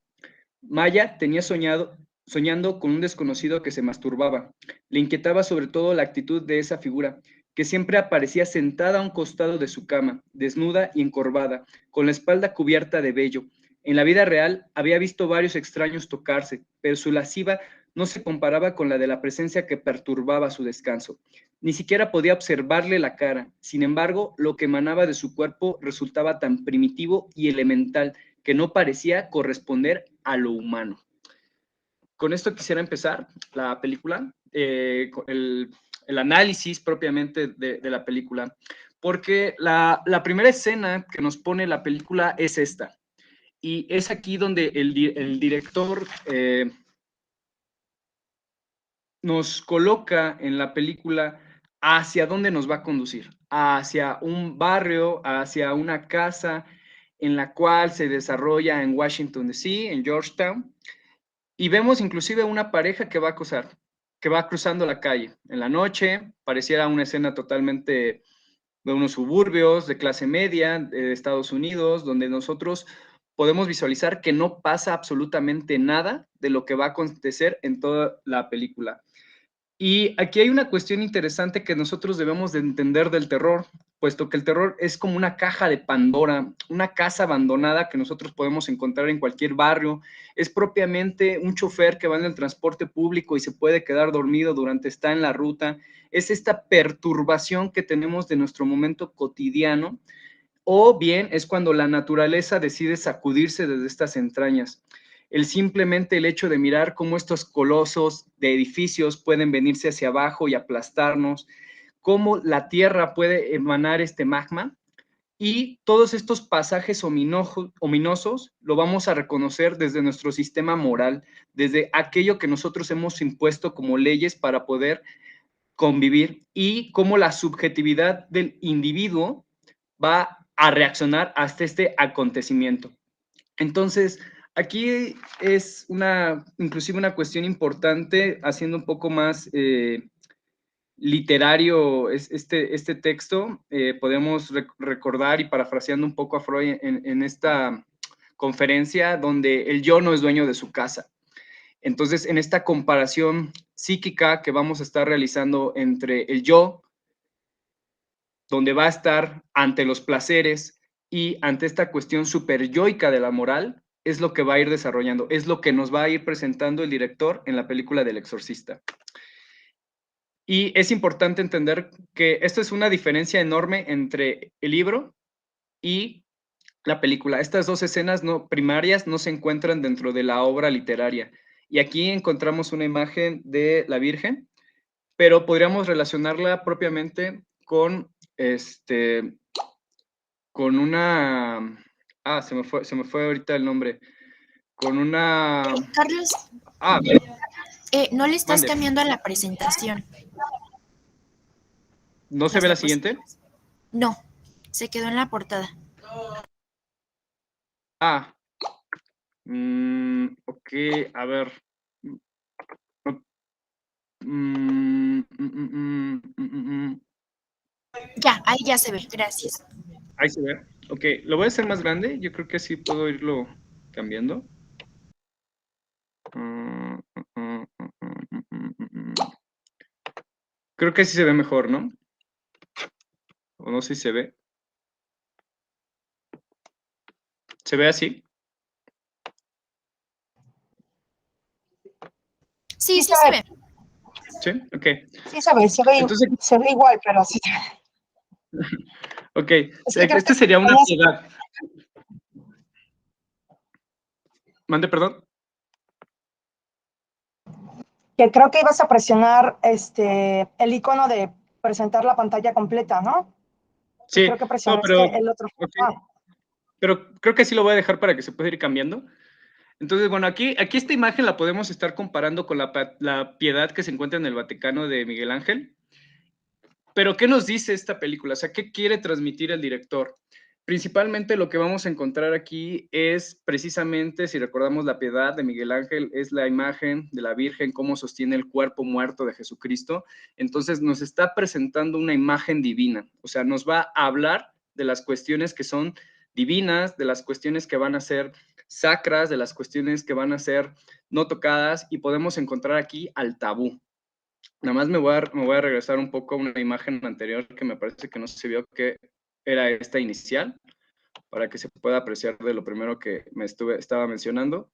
Maya tenía soñando con un desconocido que se masturbaba. Le inquietaba sobre todo la actitud de esa figura, que siempre aparecía sentada a un costado de su cama, desnuda y encorvada, con la espalda cubierta de vello. En la vida real había visto varios extraños tocarse, pero su lasciva no se comparaba con la de la presencia que perturbaba su descanso. Ni siquiera podía observarle la cara. Sin embargo, lo que emanaba de su cuerpo resultaba tan primitivo y elemental que no parecía corresponder a lo humano. Con esto quisiera empezar la película, el análisis propiamente de la película, porque la primera escena que nos pone la película es esta, y es aquí donde el director nos coloca en la película hacia dónde nos va a conducir, hacia un barrio, hacia una casa en la cual se desarrolla en Washington, D.C., en Georgetown, y vemos inclusive una pareja que va cruzando la calle. En la noche, pareciera una escena totalmente de unos suburbios de clase media de Estados Unidos, donde nosotros podemos visualizar que no pasa absolutamente nada de lo que va a acontecer en toda la película. Y aquí hay una cuestión interesante que nosotros debemos de entender del terror, puesto que el terror es como una caja de Pandora, una casa abandonada que nosotros podemos encontrar en cualquier barrio. Es propiamente un chofer que va en el transporte público y se puede quedar dormido durante está en la ruta. Es esta perturbación que tenemos de nuestro momento cotidiano, o bien es cuando la naturaleza decide sacudirse desde estas entrañas. Simplemente el hecho de mirar cómo estos colosos de edificios pueden venirse hacia abajo y aplastarnos, cómo la tierra puede emanar este magma, y todos estos pasajes ominosos lo vamos a reconocer desde nuestro sistema moral, desde aquello que nosotros hemos impuesto como leyes para poder convivir, y cómo la subjetividad del individuo va a reaccionar hasta este acontecimiento. Entonces, aquí es inclusive una cuestión importante, haciendo un poco más literario este texto. Podemos recordar, y parafraseando un poco a Freud en esta conferencia, donde el yo no es dueño de su casa. Entonces, en esta comparación psíquica que vamos a estar realizando entre el yo, donde va a estar ante los placeres, y ante esta cuestión superyoica de la moral, es lo que va a ir desarrollando, es lo que nos va a ir presentando el director en la película del Exorcista. Y es importante entender que esto es una diferencia enorme entre el libro y la película. Estas dos escenas primarias no se encuentran dentro de la obra literaria. Y aquí encontramos una imagen de la Virgen, pero podríamos relacionarla propiamente con con una... se me fue ahorita el nombre. Con una... Carlos, Ah, no le estás mande. cambiando a la presentación. ¿No se ve la siguiente? No, se quedó en la portada. Ok, a ver. Ya, ahí ya se ve, gracias. Ahí se ve. Ok, lo voy a hacer más grande. Yo creo que así puedo irlo cambiando. Creo que así se ve mejor, ¿no? O no sé si se ve. ¿Se ve así? Sí, sí se ve. ¿Sí? Ok. Sí Entonces, se ve igual, pero sí. ok, Es que este sería una piedad. Mande, perdón. Que creo que ibas a presionar el icono de presentar la pantalla completa, ¿no? Sí, Creo que no, presionaste el otro. okay. Pero creo que sí lo voy a dejar para que se pueda ir cambiando. Entonces, bueno, aquí esta imagen la podemos estar comparando con la piedad que se encuentra en el Vaticano de Miguel Ángel. Pero, ¿qué nos dice esta película? O sea, ¿qué quiere transmitir el director? Principalmente lo que vamos a encontrar aquí es precisamente, si recordamos la piedad de Miguel Ángel, es la imagen de la Virgen, cómo sostiene el cuerpo muerto de Jesucristo. Entonces nos está presentando una imagen divina, o sea, nos va a hablar de las cuestiones que son divinas, de las cuestiones que van a ser sacras, de las cuestiones que van a ser no tocadas, y podemos encontrar aquí al tabú. Nada más me voy a regresar un poco a una imagen anterior que me parece que no se vio, que era esta inicial, para que se pueda apreciar de lo primero que estaba mencionando.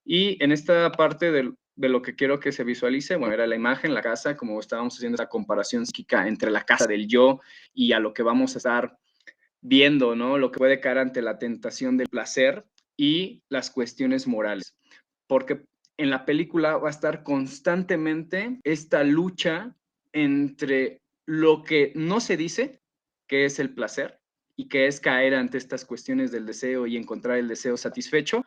Y en esta parte de lo que quiero que se visualice, bueno, era la imagen, la casa, como estábamos haciendo esa comparación psíquica entre la casa del yo y a lo que vamos a estar viendo, ¿no? Lo que puede caer ante la tentación del placer y las cuestiones morales. Porque en la película va a estar constantemente esta lucha entre lo que no se dice, que es el placer, y que es caer ante estas cuestiones del deseo y encontrar el deseo satisfecho,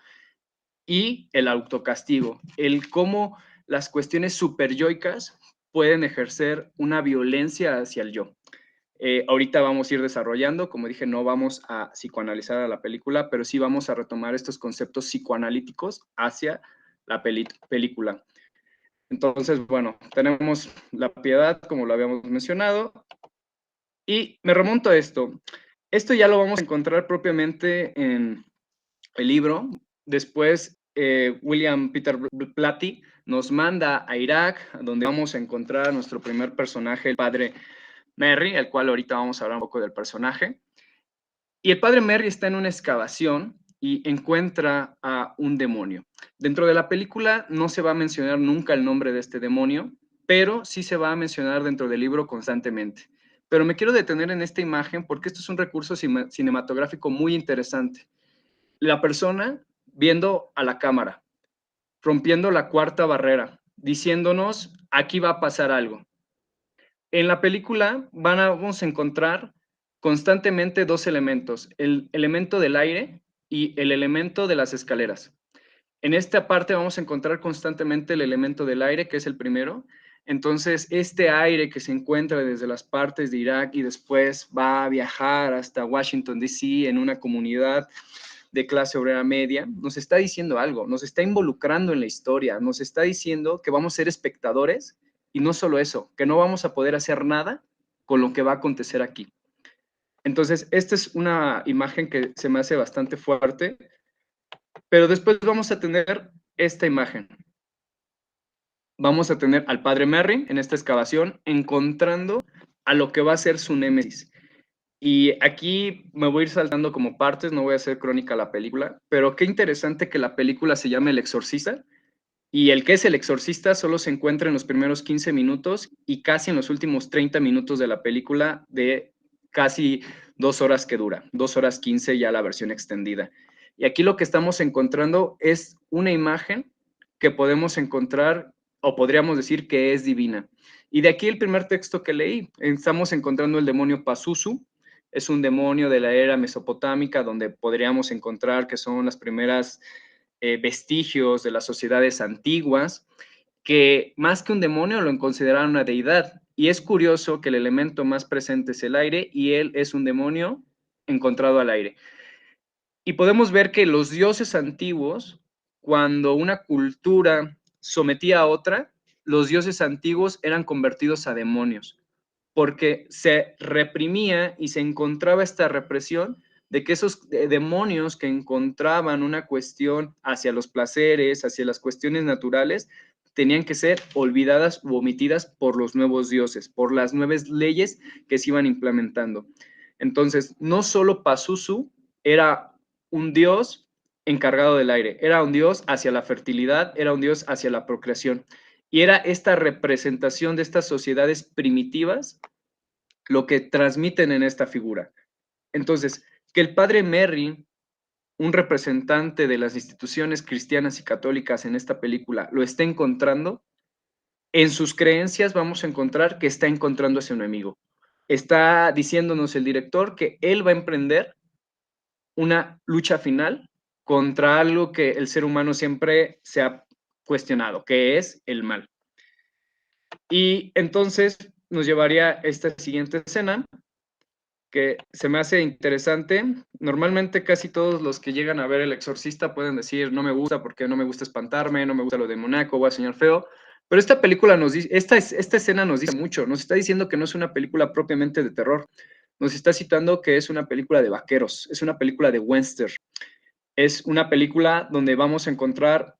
y el autocastigo, el cómo las cuestiones superyoicas pueden ejercer una violencia hacia el yo. Ahorita vamos a ir desarrollando, como dije, no vamos a psicoanalizar a la película, pero sí vamos a retomar estos conceptos psicoanalíticos hacia la película. Entonces, bueno, tenemos la piedad, como lo habíamos mencionado, Y me remonto a esto. Esto ya lo vamos a encontrar propiamente en el libro. Después, William Peter Blatty nos manda a Irak, donde vamos a encontrar a nuestro primer personaje, el padre Merry, el cual ahorita vamos a hablar un poco del personaje. Y el padre Merry está en una excavación y encuentra a un demonio. Dentro de la película no se va a mencionar nunca el nombre de este demonio, pero sí se va a mencionar dentro del libro constantemente. Pero me quiero detener en esta imagen porque esto es un recurso cinematográfico muy interesante. La persona viendo a la cámara, rompiendo la cuarta barrera, diciéndonos, aquí va a pasar algo. En la película vamos a encontrar constantemente dos elementos, el elemento del aire y el elemento de las escaleras. En esta parte vamos a encontrar constantemente el elemento del aire, que es el primero. Entonces, este aire que se encuentra desde las partes de Irak y después va a viajar hasta Washington, D.C., en una comunidad de clase obrera media, nos está diciendo algo, nos está involucrando en la historia, nos está diciendo que vamos a ser espectadores y no solo eso, que no vamos a poder hacer nada con lo que va a acontecer aquí. Entonces, esta es una imagen que se me hace bastante fuerte, pero después vamos a tener esta imagen. Vamos a tener al padre Merry en esta excavación encontrando a lo que va a ser su némesis. Y aquí me voy a ir saltando como partes, no voy a hacer crónica a la película, pero qué interesante que la película se llame El Exorcista, y el que es el exorcista solo se encuentra en los primeros 15 minutos y casi en los últimos 30 minutos de la película, de casi 2 horas que dura, 2 horas 15 ya la versión extendida. Y aquí lo que estamos encontrando es una imagen que podemos encontrar, o podríamos decir que es divina. Y de aquí el primer texto que leí, estamos encontrando el demonio Pazuzu. Es un demonio de la era mesopotámica, donde podríamos encontrar que son las primeras vestigios de las sociedades antiguas, que más que un demonio lo consideraron una deidad. Y es curioso que el elemento más presente es el aire y él es un demonio encontrado al aire. Y podemos ver que los dioses antiguos, cuando una cultura sometía a otra, los dioses antiguos eran convertidos a demonios, porque se reprimía y se encontraba esta represión de que esos demonios que encontraban una cuestión hacia los placeres, hacia las cuestiones naturales, tenían que ser olvidadas u omitidas por los nuevos dioses, por las nuevas leyes que se iban implementando. Entonces, no solo Pazuzu era un dios encargado del aire, era un dios hacia la fertilidad, era un dios hacia la procreación. Y era esta representación de estas sociedades primitivas lo que transmiten en esta figura. Entonces, que el padre Merry, un representante de las instituciones cristianas y católicas en esta película, lo esté encontrando, en sus creencias vamos a encontrar que está encontrando a su enemigo. Está diciéndonos el director que él va a emprender una lucha final contra algo que el ser humano siempre se ha cuestionado, que es el mal. Y entonces nos llevaría a esta siguiente escena, que se me hace interesante. Normalmente casi todos los que llegan a ver El Exorcista pueden decir, no me gusta porque no me gusta espantarme, no me gusta lo demoníaco, voy a soñar feo. Pero esta película nos dice, esta escena nos dice mucho, nos está diciendo que no es una película propiamente de terror, nos está citando que es una película de vaqueros, es una película de western, es una película donde vamos a encontrar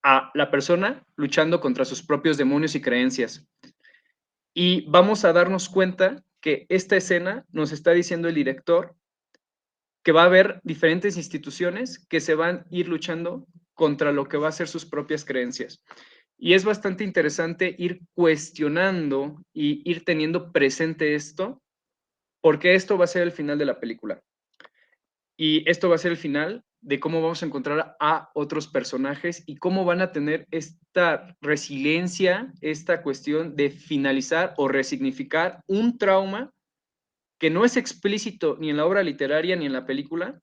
a la persona luchando contra sus propios demonios y creencias. Y vamos a darnos cuenta que esta escena nos está diciendo el director que va a haber diferentes instituciones que se van a ir luchando contra lo que va a ser sus propias creencias. Y es bastante interesante ir cuestionando y ir teniendo presente esto, porque esto va a ser el final de la película. Y esto va a ser el final de cómo vamos a encontrar a otros personajes y cómo van a tener esta resiliencia, esta cuestión de finalizar o resignificar un trauma que no es explícito ni en la obra literaria ni en la película,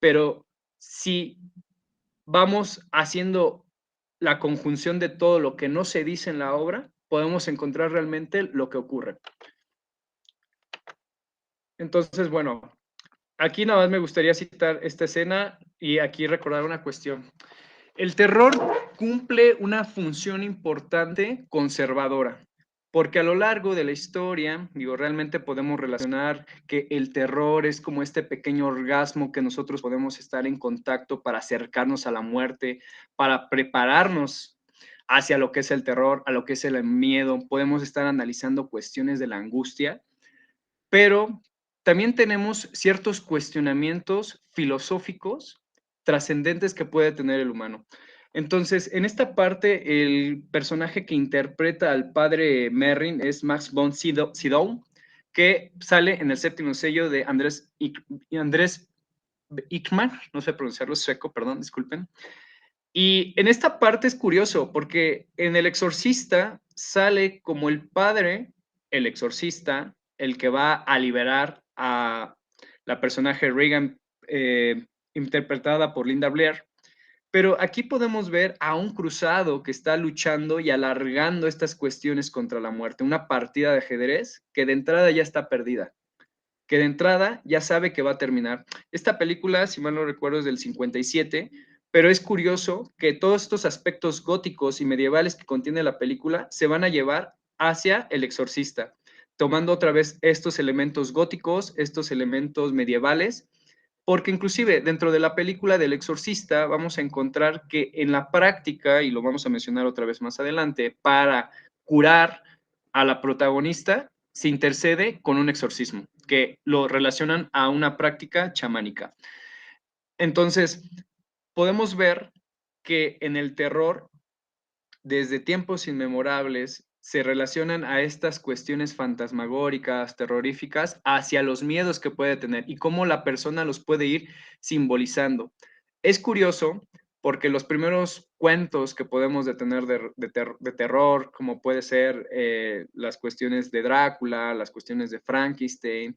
pero si vamos haciendo la conjunción de todo lo que no se dice en la obra, podemos encontrar realmente lo que ocurre. Entonces, bueno, aquí nada más me gustaría citar esta escena y aquí recordar una cuestión. El terror cumple una función importante conservadora. porque a lo largo de la historia, digo, realmente podemos relacionar que el terror es como este pequeño orgasmo que nosotros podemos estar en contacto para acercarnos a la muerte, para prepararnos hacia lo que es el terror, a lo que es el miedo. Podemos estar analizando cuestiones de la angustia, pero también tenemos ciertos cuestionamientos filosóficos trascendentes que puede tener el humano. Entonces, en esta parte, el personaje que interpreta al padre Merrin es Max von Sydow, que sale en el séptimo sello de Andrés Ickman, no sé pronunciarlo, sueco, perdón, disculpen. Y en esta parte es curioso, porque en El Exorcista sale como el padre, el exorcista, el que va a liberar a la personaje Regan, interpretada por Linda Blair. Pero aquí podemos ver a un cruzado que está luchando y alargando estas cuestiones contra la muerte. Una partida de ajedrez que de entrada ya está perdida, que de entrada ya sabe que va a terminar. Esta película, si mal no recuerdo, es del 57, pero es curioso que todos estos aspectos góticos y medievales que contiene la película se van a llevar hacia El Exorcista, tomando otra vez estos elementos góticos, estos elementos medievales, porque inclusive dentro de la película del Exorcista vamos a encontrar que en la práctica, y lo vamos a mencionar otra vez más adelante, para curar a la protagonista se intercede con un exorcismo, que lo relacionan a una práctica chamánica. Entonces, podemos ver que en el terror, desde tiempos inmemorables, se relacionan a estas cuestiones fantasmagóricas, terroríficas, hacia los miedos que puede tener y cómo la persona los puede ir simbolizando. Es curioso porque los primeros cuentos que podemos tener de terror, como puede ser las cuestiones de Drácula, las cuestiones de Frankenstein,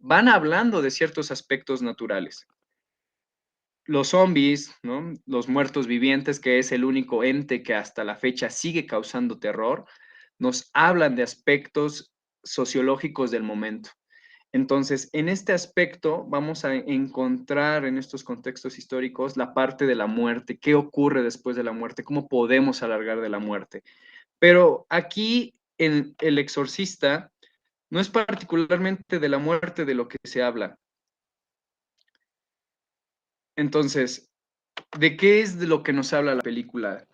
van hablando de ciertos aspectos naturales. Los zombies, ¿no? Los muertos vivientes, que es el único ente que hasta la fecha sigue causando terror, nos hablan de aspectos sociológicos del momento. Entonces, en este aspecto vamos a encontrar en estos contextos históricos la parte de la muerte, qué ocurre después de la muerte, cómo podemos alargar de la muerte. Pero aquí en El Exorcista no es particularmente de la muerte de lo que se habla. Entonces, ¿de qué es de lo que nos habla la película?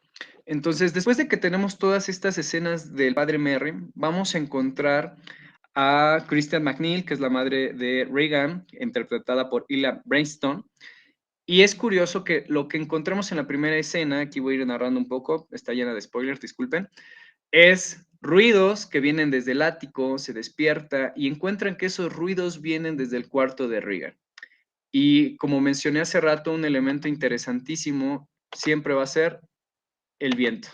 Entonces, después de que tenemos todas estas escenas del padre Merrin, vamos a encontrar a Christian McNeil, que es la madre de Regan, interpretada por Ila Brainstone. Y es curioso que lo que encontramos en la primera escena, aquí voy a ir narrando un poco, está llena de spoilers, disculpen, es ruidos que vienen desde el ático, se despierta y encuentran que esos ruidos vienen desde el cuarto de Regan. Y como mencioné hace rato, un elemento interesantísimo siempre va a ser el viento.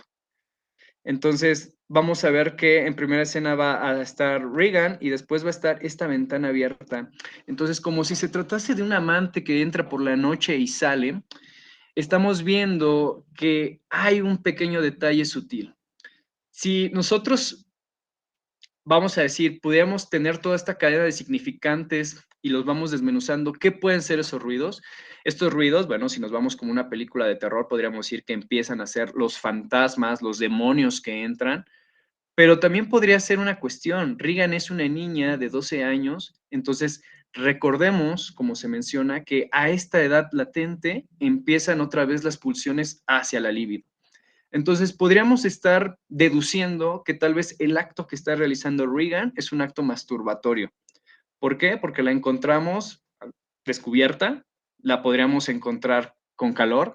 Entonces, vamos a ver que en primera escena va a estar Regan y después va a estar esta ventana abierta. Entonces, como si se tratase de un amante que entra por la noche y sale, estamos viendo que hay un pequeño detalle sutil. Si nosotros, vamos a decir, pudiéramos tener toda esta cadena de significantes y los vamos desmenuzando, ¿qué pueden ser esos ruidos? Estos ruidos, bueno, si nos vamos como una película de terror, podríamos decir que empiezan a ser los fantasmas, los demonios que entran, pero también podría ser una cuestión. Regan es una niña de 12 años, entonces recordemos, como se menciona, que a esta edad latente empiezan otra vez las pulsiones hacia la libido. Entonces podríamos estar deduciendo que tal vez el acto que está realizando Regan es un acto masturbatorio. ¿Por qué? Porque la encontramos descubierta, la podríamos encontrar con calor.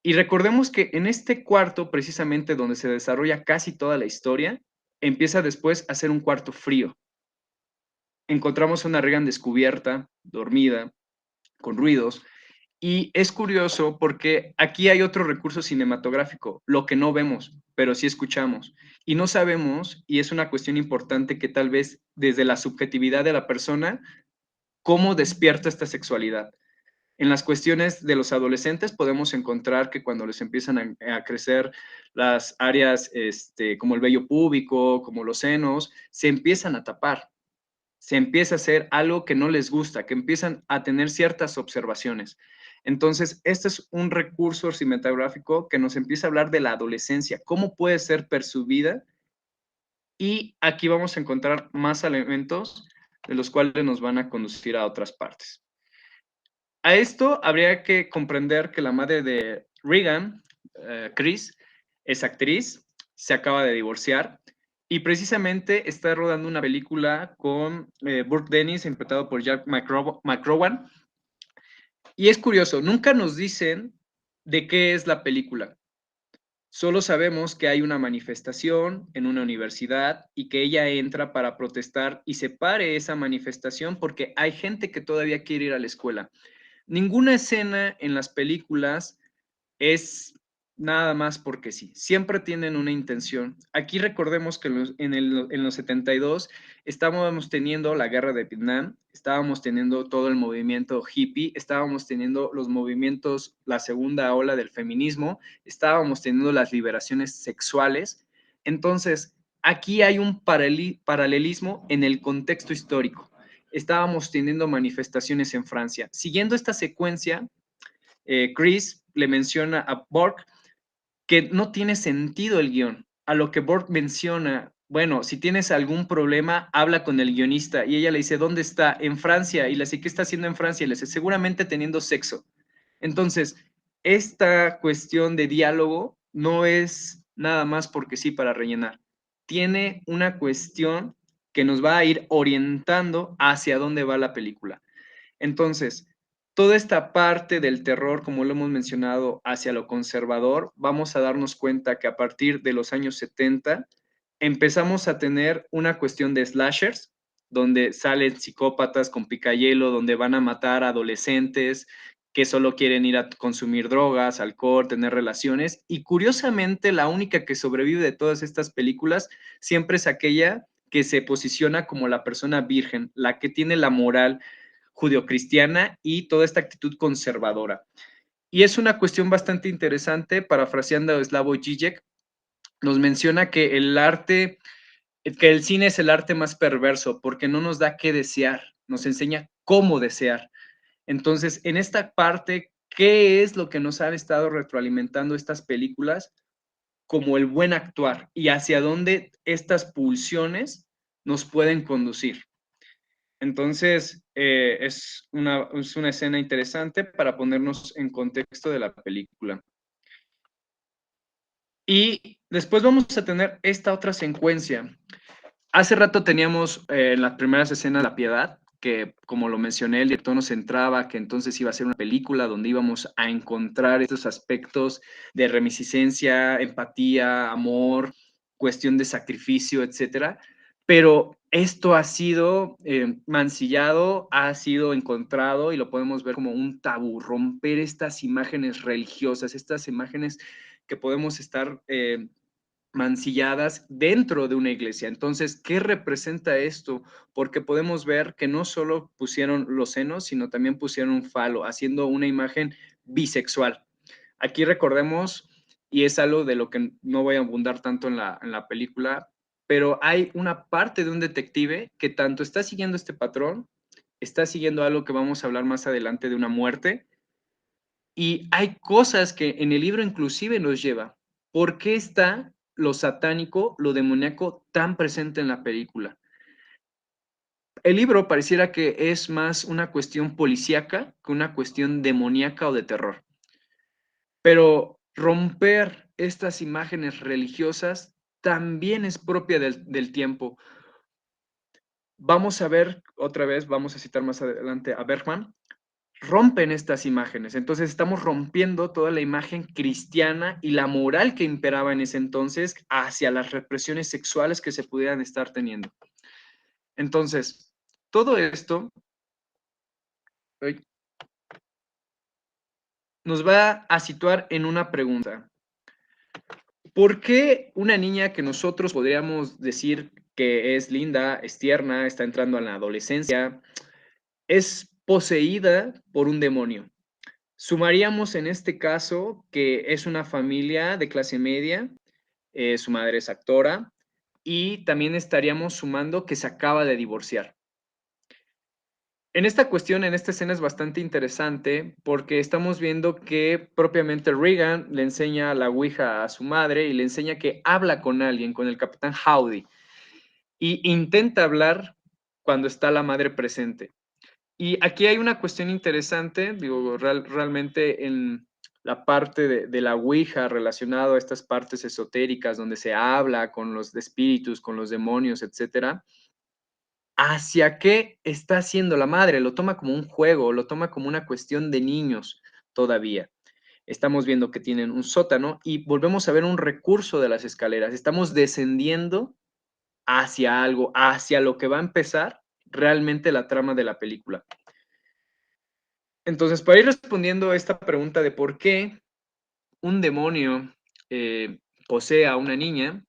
Y recordemos que en este cuarto, precisamente donde se desarrolla casi toda la historia, empieza después a ser un cuarto frío. Encontramos una Regan descubierta, dormida, con ruidos. Y es curioso porque aquí hay otro recurso cinematográfico, lo que no vemos, pero sí escuchamos. Y no sabemos, y es una cuestión importante que tal vez desde la subjetividad de la persona, cómo despierta esta sexualidad. En las cuestiones de los adolescentes podemos encontrar que cuando les empiezan a crecer las áreas como el vello púbico, como los senos, se empiezan a tapar. Se empieza a hacer algo que no les gusta, que empiezan a tener ciertas observaciones. Entonces, este es un recurso cinematográfico que nos empieza a hablar de la adolescencia, cómo puede ser percibida y aquí vamos a encontrar más elementos de los cuales nos van a conducir a otras partes. A esto habría que comprender que la madre de Regan, Chris, es actriz, se acaba de divorciar y precisamente está rodando una película con Burke Dennis, interpretado por Jack McCrowan. Y es curioso, nunca nos dicen de qué es la película. Solo sabemos que hay una manifestación en una universidad y que ella entra para protestar y se pare esa manifestación porque hay gente que todavía quiere ir a la escuela. Ninguna escena en las películas es nada más porque sí. Siempre tienen una intención. Aquí recordemos que en los 72 estábamos teniendo la guerra de Vietnam, estábamos teniendo todo el movimiento hippie, estábamos teniendo los movimientos, la segunda ola del feminismo, estábamos teniendo las liberaciones sexuales. Entonces, aquí hay un paralelismo en el contexto histórico. Estábamos teniendo manifestaciones en Francia. Siguiendo esta secuencia, Chris le menciona a Burke que no tiene sentido el guión, a lo que Burke menciona, bueno, si tienes algún problema, habla con el guionista, y ella le dice, ¿dónde está? En Francia, y le dice, ¿qué está haciendo en Francia? Y le dice, seguramente teniendo sexo. Entonces, esta cuestión de diálogo no es nada más porque sí para rellenar, tiene una cuestión que nos va a ir orientando hacia dónde va la película. Entonces, toda esta parte del terror, como lo hemos mencionado, hacia lo conservador, vamos a darnos cuenta que a partir de los años 70 empezamos a tener una cuestión de slashers, donde salen psicópatas con picayelo, donde van a matar a adolescentes que solo quieren ir a consumir drogas, alcohol, tener relaciones. Y curiosamente, la única que sobrevive de todas estas películas siempre es aquella que se posiciona como la persona virgen, la que tiene la moral judeocristiana y toda esta actitud conservadora. Y es una cuestión bastante interesante, parafraseando a Slavoj Žižek, nos menciona que que el cine es el arte más perverso porque no nos da qué desear, nos enseña cómo desear. Entonces, en esta parte, ¿qué es lo que nos han estado retroalimentando estas películas? Como el buen actuar y hacia dónde estas pulsiones nos pueden conducir. Entonces, es una escena interesante para ponernos en contexto de la película. Y después vamos a tener esta otra secuencia. Hace rato teníamos en las primeras escenas La Piedad, que como lo mencioné, el director nos centraba que entonces iba a ser una película donde íbamos a encontrar estos aspectos de reminiscencia, empatía, amor, cuestión de sacrificio, etcétera. Pero esto ha sido mancillado, ha sido encontrado y lo podemos ver como un tabú, romper estas imágenes religiosas, estas imágenes que podemos estar mancilladas dentro de una iglesia. Entonces, ¿qué representa esto? Porque podemos ver que no solo pusieron los senos, sino también pusieron un falo, haciendo una imagen bisexual. Aquí recordemos, y es algo de lo que no voy a abundar tanto en la película, pero hay una parte de un detective que tanto está siguiendo este patrón, está siguiendo algo que vamos a hablar más adelante de una muerte, y hay cosas que en el libro inclusive nos lleva. ¿Por qué está lo satánico, lo demoníaco tan presente en la película? El libro pareciera que es más una cuestión policíaca que una cuestión demoníaca o de terror. Pero romper estas imágenes religiosas también es propia del tiempo. Vamos a ver otra vez, vamos a citar más adelante a Bergman, rompen estas imágenes. Entonces estamos rompiendo toda la imagen cristiana y la moral que imperaba en ese entonces hacia las represiones sexuales que se pudieran estar teniendo. Entonces, todo esto nos va a situar en una pregunta. ¿Por qué una niña que nosotros podríamos decir que es linda, es tierna, está entrando a la adolescencia, es poseída por un demonio? Sumaríamos en este caso que es una familia de clase media, su madre es actora, y también estaríamos sumando que se acaba de divorciar. En esta cuestión, en esta escena es bastante interesante porque estamos viendo que propiamente Regan le enseña la ouija a su madre y le enseña que habla con alguien, con el capitán Howdy. y intenta hablar cuando está la madre presente. Y aquí hay una cuestión interesante, digo, realmente en la parte de la Ouija relacionado a estas partes esotéricas donde se habla con los espíritus, con los demonios, etcétera, ¿hacia qué está haciendo la madre? Lo toma como un juego, lo toma como una cuestión de niños todavía. Estamos viendo que tienen un sótano y volvemos a ver un recurso de las escaleras. Estamos descendiendo hacia algo, hacia lo que va a empezar realmente la trama de la película. Entonces, para ir respondiendo a esta pregunta de por qué un demonio posee a una niña,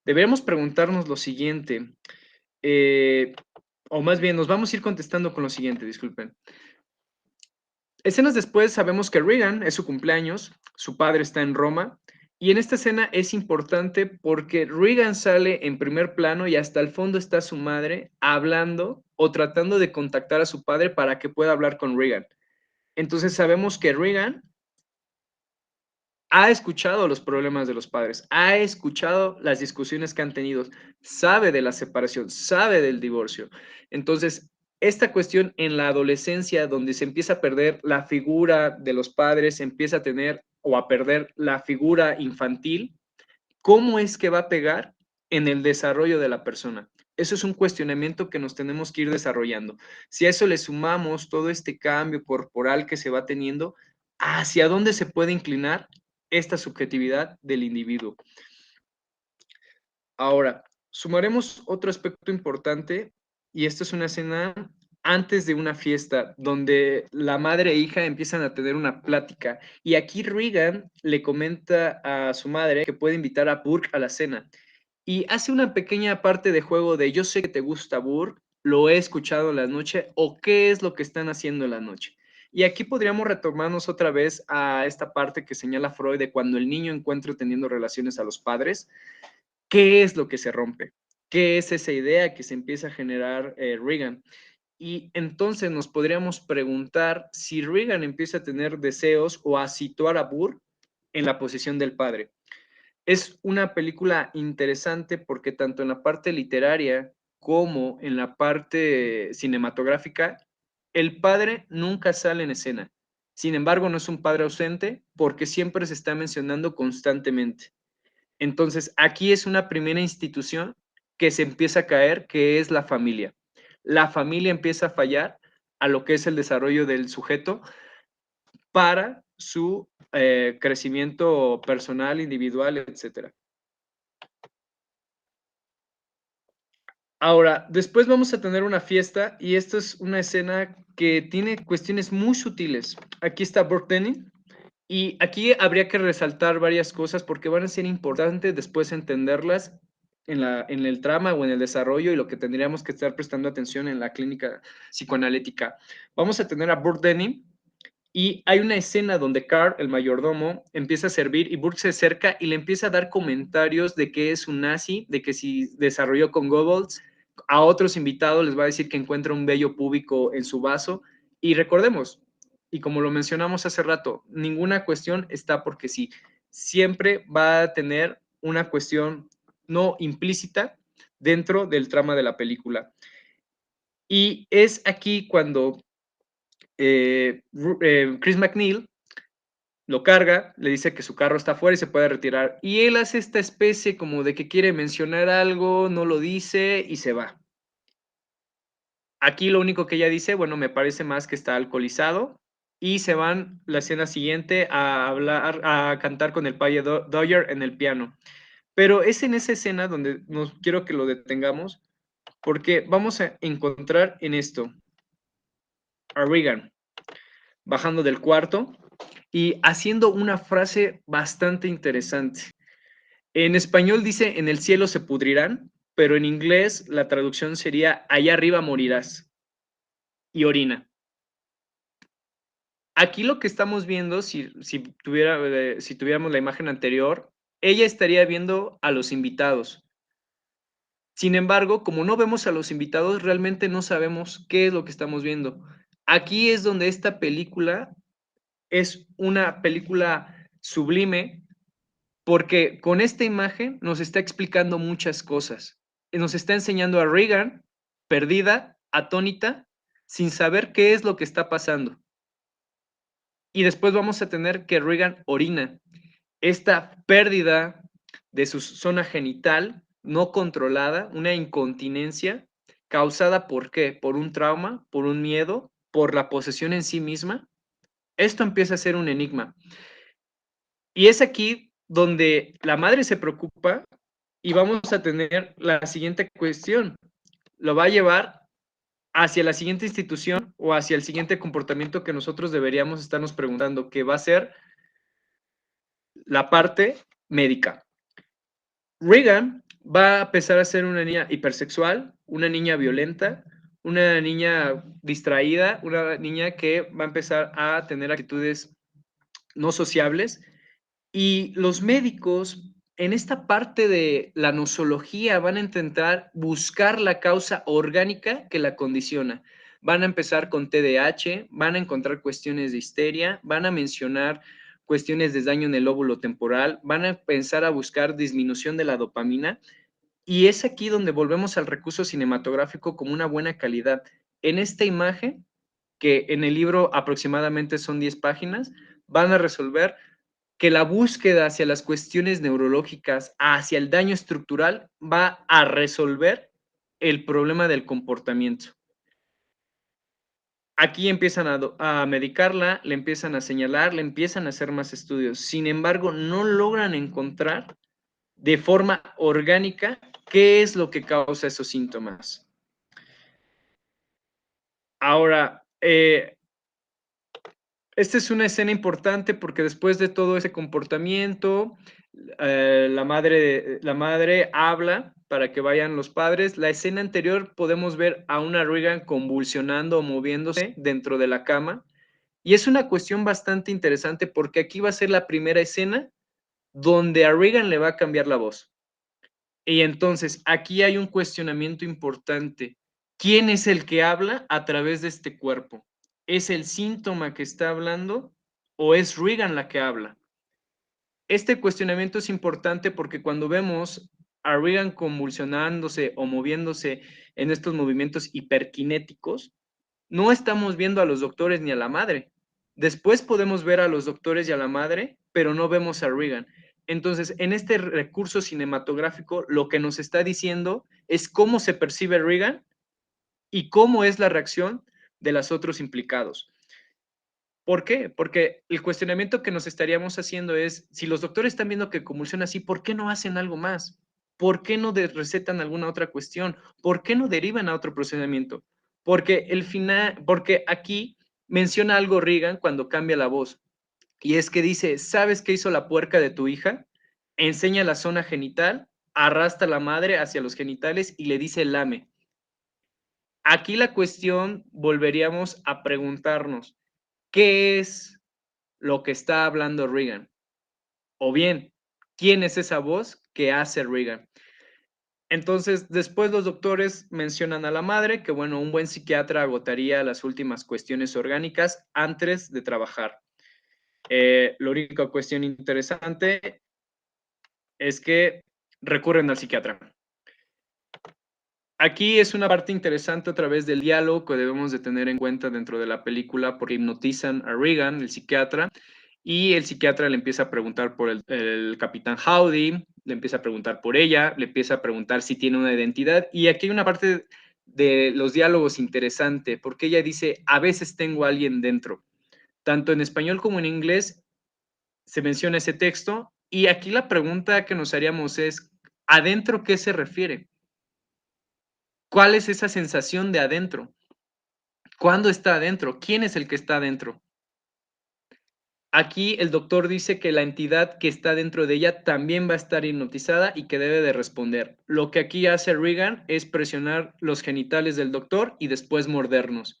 deberíamos preguntarnos lo siguiente, o más bien nos vamos a ir contestando con lo siguiente, disculpen. Escenas después sabemos que Regan es su cumpleaños, su padre está en Roma, y en esta escena es importante porque Regan sale en primer plano y hasta el fondo está su madre hablando o tratando de contactar a su padre para que pueda hablar con Regan. Entonces sabemos que Regan ha escuchado los problemas de los padres, ha escuchado las discusiones que han tenido, sabe de la separación, sabe del divorcio. Entonces, esta cuestión en la adolescencia, donde se empieza a perder la figura de los padres, se empieza a tener o a perder la figura infantil, ¿cómo es que va a pegar en el desarrollo de la persona? Eso es un cuestionamiento que nos tenemos que ir desarrollando. Si a eso le sumamos todo este cambio corporal que se va teniendo, ¿hacia dónde se puede inclinar esta subjetividad del individuo? Ahora, sumaremos otro aspecto importante, y esta es una escena antes de una fiesta, donde la madre e hija empiezan a tener una plática, y aquí Regan le comenta a su madre que puede invitar a Burke a la cena, y hace una pequeña parte de juego de yo sé que te gusta Burke, lo he escuchado en la noche, o qué es lo que están haciendo en la noche. Y aquí podríamos retomarnos otra vez a esta parte que señala Freud de cuando el niño encuentra teniendo relaciones a los padres, ¿qué es lo que se rompe? ¿Qué es esa idea que se empieza a generar Regan? Y entonces nos podríamos preguntar si Regan empieza a tener deseos o a situar a Burke en la posición del padre. Es una película interesante porque tanto en la parte literaria como en la parte cinematográfica, el padre nunca sale en escena. Sin embargo, no es un padre ausente porque siempre se está mencionando constantemente. Entonces, aquí es una primera institución que se empieza a caer, que es la familia. La familia empieza a fallar a lo que es el desarrollo del sujeto para su crecimiento personal, individual, etcétera. Ahora, después vamos a tener una fiesta y esta es una escena que tiene cuestiones muy sutiles. Aquí está Burke Denning y aquí habría que resaltar varias cosas porque van a ser importantes después entenderlas en el trama o en el desarrollo y lo que tendríamos que estar prestando atención en la clínica psicoanalítica. Vamos a tener a Burke Denning y hay una escena donde Carl, el mayordomo, empieza a servir y Burke se acerca y le empieza a dar comentarios de que es un nazi, de que si desarrolló con Goebbels. A otros invitados les va a decir que encuentra un vello púbico en su vaso. Y recordemos, y como lo mencionamos hace rato, ninguna cuestión está porque sí. Siempre va a tener una cuestión no implícita dentro del trama de la película. Y es aquí cuando Chris MacNeil lo carga, le dice que su carro está afuera y se puede retirar. Y él hace esta especie como de que quiere mencionar algo, no lo dice y se va. Aquí lo único que ella dice, bueno, me parece más que está alcoholizado y se van la escena siguiente a hablar, a cantar con el paye Dwyer en el piano. Pero es en esa escena donde nos quiero que lo detengamos porque vamos a encontrar en esto a Regan bajando del cuarto y haciendo una frase bastante interesante. En español dice, en el cielo se pudrirán, pero en inglés la traducción sería, allá arriba morirás. Y orina. Aquí lo que estamos viendo, si tuviéramos la imagen anterior, ella estaría viendo a los invitados. Sin embargo, como no vemos a los invitados, realmente no sabemos qué es lo que estamos viendo. Aquí es donde esta película es una película sublime porque con esta imagen nos está explicando muchas cosas. nos está enseñando a Regan perdida, atónita, sin saber qué es lo que está pasando. Y después vamos a tener que Regan orina. Esta pérdida de su zona genital no controlada, una incontinencia causada ¿por qué? Por un trauma, por un miedo, por la posesión en sí misma. Esto empieza a ser un enigma. Y es aquí donde la madre se preocupa y vamos a tener la siguiente cuestión. Lo va a llevar hacia la siguiente institución o hacia el siguiente comportamiento que nosotros deberíamos estarnos preguntando, que va a ser la parte médica. Regan va a empezar a ser una niña hipersexual, una niña violenta, una niña distraída, una niña que va a empezar a tener actitudes no sociables. Y los médicos en esta parte de la nosología van a intentar buscar la causa orgánica que la condiciona. Van a empezar con TDAH, van a encontrar cuestiones de histeria, van a mencionar cuestiones de daño en el lóbulo temporal, van a empezar a buscar disminución de la dopamina. Y es aquí donde volvemos al recurso cinematográfico como una buena calidad. En esta imagen, que en el libro aproximadamente son 10 páginas, van a resolver que la búsqueda hacia las cuestiones neurológicas, hacia el daño estructural, va a resolver el problema del comportamiento. Aquí empiezan a medicarla, le empiezan a señalar, le empiezan a hacer más estudios. Sin embargo, no logran encontrar de forma orgánica qué es lo que causa esos síntomas. Ahora, esta es una escena importante porque después de todo ese comportamiento, la madre habla para que vayan los padres. La escena anterior podemos ver a una Regan convulsionando o moviéndose dentro de la cama. Y es una cuestión bastante interesante porque aquí va a ser la primera escena donde a Regan le va a cambiar la voz. Y entonces aquí hay un cuestionamiento importante. ¿Quién es el que habla a través de este cuerpo? ¿Es el síntoma que está hablando o es Regan la que habla? Este cuestionamiento es importante porque cuando vemos a Regan convulsionándose o moviéndose en estos movimientos hiperkinéticos, no estamos viendo a los doctores ni a la madre. Después podemos ver a los doctores y a la madre, pero no vemos a Regan. Entonces, en este recurso cinematográfico, lo que nos está diciendo es cómo se percibe Regan y cómo es la reacción de los otros implicados. ¿Por qué? Porque el cuestionamiento que nos estaríamos haciendo es, si los doctores están viendo que convulsiona así, ¿por qué no hacen algo más? ¿Por qué no recetan alguna otra cuestión? ¿Por qué no derivan a otro procedimiento? Porque aquí menciona algo Regan cuando cambia la voz. Y es que dice, ¿sabes qué hizo la puerca de tu hija? Enseña la zona genital, arrastra a la madre hacia los genitales y le dice lame. Aquí la cuestión volveríamos a preguntarnos, ¿qué es lo que está hablando Regan? O bien, ¿quién es esa voz que hace Regan? Entonces, después los doctores mencionan a la madre que, bueno, un buen psiquiatra agotaría las últimas cuestiones orgánicas antes de trabajar. La única cuestión interesante es que recurren al psiquiatra. Aquí es una parte interesante a través del diálogo que debemos de tener en cuenta dentro de la película porque hipnotizan a Regan, el psiquiatra, y el psiquiatra le empieza a preguntar por el capitán Howdy, le empieza a preguntar por ella, le empieza a preguntar si tiene una identidad, y aquí hay una parte de los diálogos interesante, porque ella dice, a veces tengo a alguien dentro. Tanto en español como en inglés se menciona ese texto, y aquí la pregunta que nos haríamos es, ¿adentro qué se refiere? ¿Cuál es esa sensación de adentro? ¿Cuándo está adentro? ¿Quién es el que está adentro? Aquí el doctor dice que la entidad que está dentro de ella también va a estar hipnotizada y que debe de responder. Lo que aquí hace Regan es presionar los genitales del doctor y después mordernos.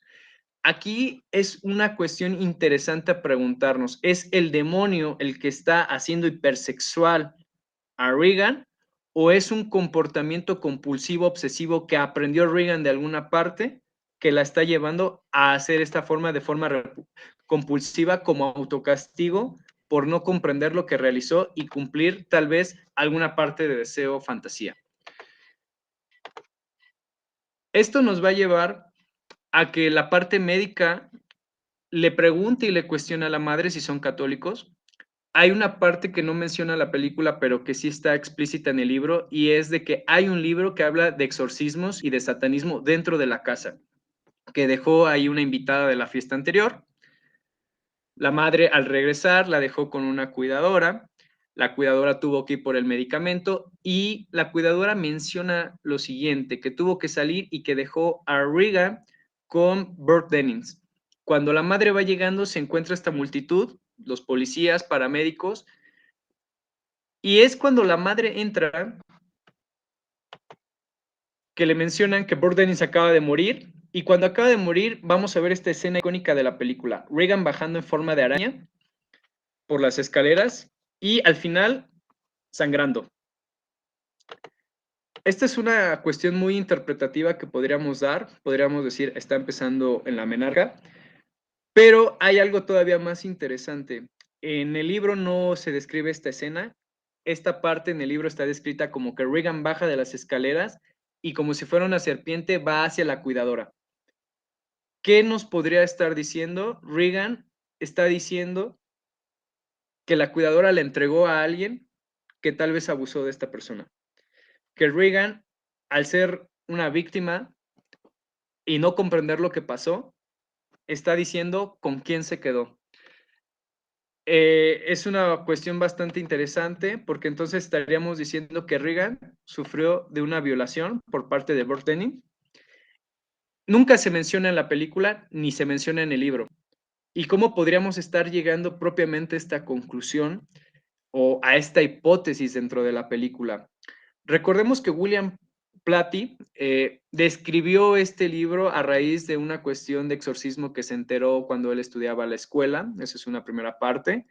Aquí es una cuestión interesante a preguntarnos. ¿Es el demonio el que está haciendo hipersexual a Regan o es un comportamiento compulsivo obsesivo que aprendió Regan de alguna parte que la está llevando a hacer esta forma de forma compulsiva como autocastigo por no comprender lo que realizó y cumplir tal vez alguna parte de deseo o fantasía? Esto nos va a llevar a que la parte médica le pregunte y le cuestiona a la madre si son católicos. Hay una parte que no menciona la película, pero que sí está explícita en el libro, y es de que hay un libro que habla de exorcismos y de satanismo dentro de la casa, que dejó ahí una invitada de la fiesta anterior. La madre, al regresar, la dejó con una cuidadora. La cuidadora tuvo que ir por el medicamento y la cuidadora menciona lo siguiente, que tuvo que salir y que dejó a Regan con Burt Dennings. Cuando la madre va llegando, se encuentra esta multitud, los policías, paramédicos, y es cuando la madre entra que le mencionan que Burt Dennings acaba de morir, y cuando acaba de morir vamos a ver esta escena icónica de la película, Regan bajando en forma de araña por las escaleras y al final sangrando. Esta es una cuestión muy interpretativa que podríamos dar, podríamos decir está empezando en la menarca, pero hay algo todavía más interesante. En el libro no se describe esta escena, esta parte en el libro está descrita como que Regan baja de las escaleras y como si fuera una serpiente va hacia la cuidadora. ¿Qué nos podría estar diciendo? Regan está diciendo que la cuidadora le entregó a alguien que tal vez abusó de esta persona. Que Regan, al ser una víctima y no comprender lo que pasó, está diciendo con quién se quedó. Es una cuestión bastante interesante porque entonces estaríamos diciendo que Regan sufrió de una violación por parte de Burt Dennings. Nunca se menciona en la película ni se menciona en el libro. ¿Y cómo podríamos estar llegando propiamente a esta conclusión o a esta hipótesis dentro de la película? Recordemos que William Platy describió este libro a raíz de una cuestión de exorcismo que se enteró cuando él estudiaba la escuela. Esa es una primera parte.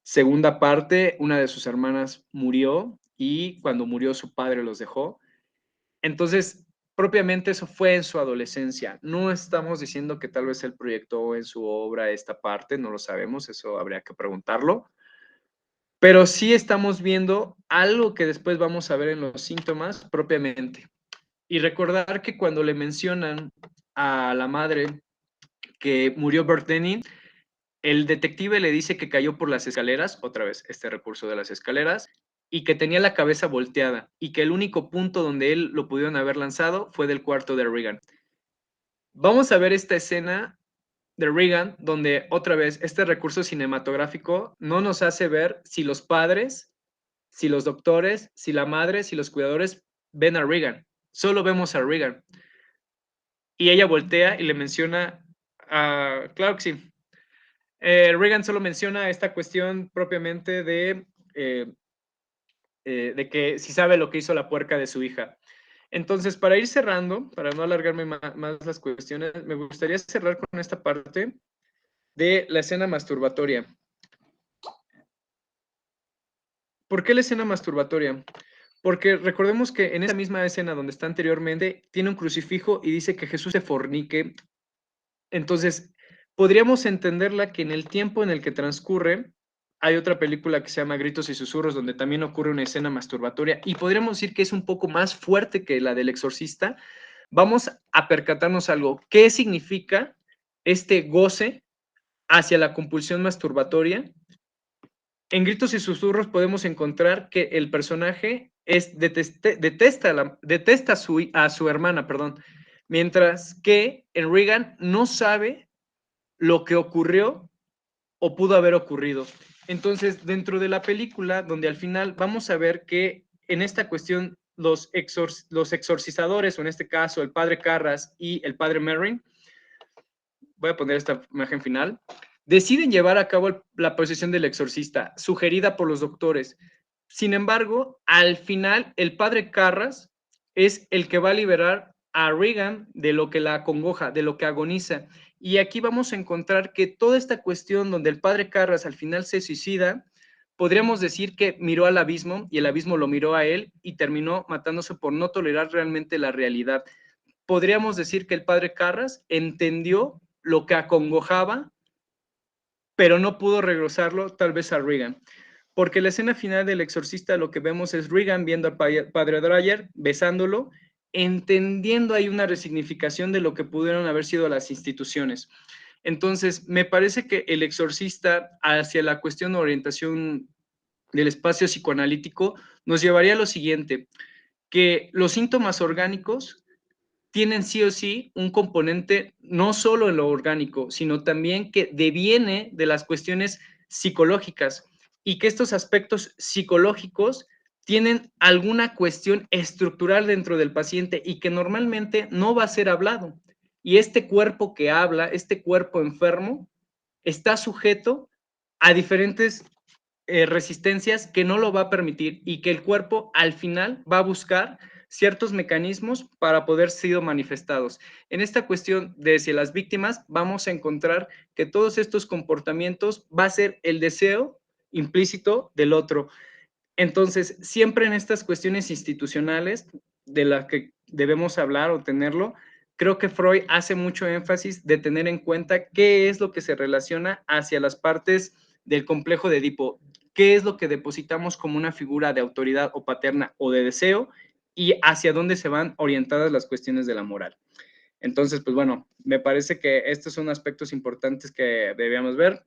Segunda parte, una de sus hermanas murió y cuando murió su padre los dejó. Entonces, propiamente eso fue en su adolescencia. No estamos diciendo que tal vez él proyectó en su obra esta parte, no lo sabemos, eso habría que preguntarlo. Pero sí estamos viendo algo que después vamos a ver en los síntomas propiamente. Y recordar que cuando le mencionan a la madre que murió Burt Dennings, el detective le dice que cayó por las escaleras, otra vez este recurso de las escaleras, y que tenía la cabeza volteada, y que el único punto donde él lo pudieron haber lanzado fue del cuarto de Regan. Vamos a ver esta escena de Regan, donde otra vez este recurso cinematográfico no nos hace ver si los padres, si los doctores, si la madre, si los cuidadores ven a Regan. Solo vemos a Regan. Y ella voltea y le menciona claro que sí. Regan solo menciona esta cuestión propiamente de que si sabe lo que hizo la puerca de su hija. Entonces, para ir cerrando, para no alargarme más las cuestiones, me gustaría cerrar con esta parte de la escena masturbatoria. ¿Por qué la escena masturbatoria? Porque recordemos que en esa misma escena donde está anteriormente, tiene un crucifijo y dice que Jesús se fornique. Entonces, podríamos entenderla que en el tiempo en el que transcurre, hay otra película que se llama Gritos y Susurros, donde también ocurre una escena masturbatoria, y podríamos decir que es un poco más fuerte que la del exorcista. Vamos a percatarnos algo. ¿Qué significa este goce hacia la compulsión masturbatoria? En Gritos y Susurros podemos encontrar que el personaje detesta a su hermana, perdón, mientras que en Regan no sabe lo que ocurrió o pudo haber ocurrido. Entonces, dentro de la película, donde al final vamos a ver que en esta cuestión los exorcizadores, o en este caso el padre Carras y el padre Merrin, voy a poner esta imagen final, deciden llevar a cabo la posesión del exorcista, sugerida por los doctores. Sin embargo, al final, el padre Carras es el que va a liberar a Regan de lo que la acongoja, de lo que agoniza. Y aquí vamos a encontrar que toda esta cuestión donde el padre Carras al final se suicida, podríamos decir que miró al abismo y el abismo lo miró a él y terminó matándose por no tolerar realmente la realidad. Podríamos decir que el padre Carras entendió lo que acongojaba, pero no pudo regresarlo tal vez a Regan. Porque la escena final del exorcista lo que vemos es Regan viendo al padre Dreyer, besándolo, entendiendo ahí una resignificación de lo que pudieron haber sido las instituciones. Entonces, me parece que El Exorcista, hacia la cuestión de orientación del espacio psicoanalítico, nos llevaría a lo siguiente, que los síntomas orgánicos tienen sí o sí un componente no solo en lo orgánico, sino también que deviene de las cuestiones psicológicas y que estos aspectos psicológicos tienen alguna cuestión estructural dentro del paciente y que normalmente no va a ser hablado. Y este cuerpo que habla, este cuerpo enfermo, está sujeto a diferentes resistencias que no lo va a permitir y que el cuerpo al final va a buscar ciertos mecanismos para poder ser manifestados. En esta cuestión de si las víctimas, vamos a encontrar que todos estos comportamientos va a ser el deseo implícito del otro. Entonces, siempre en estas cuestiones institucionales de las que debemos hablar o tenerlo, creo que Freud hace mucho énfasis de tener en cuenta qué es lo que se relaciona hacia las partes del complejo de Edipo, qué es lo que depositamos como una figura de autoridad o paterna o de deseo y hacia dónde se van orientadas las cuestiones de la moral. Entonces, pues bueno, me parece que estos son aspectos importantes que debíamos ver.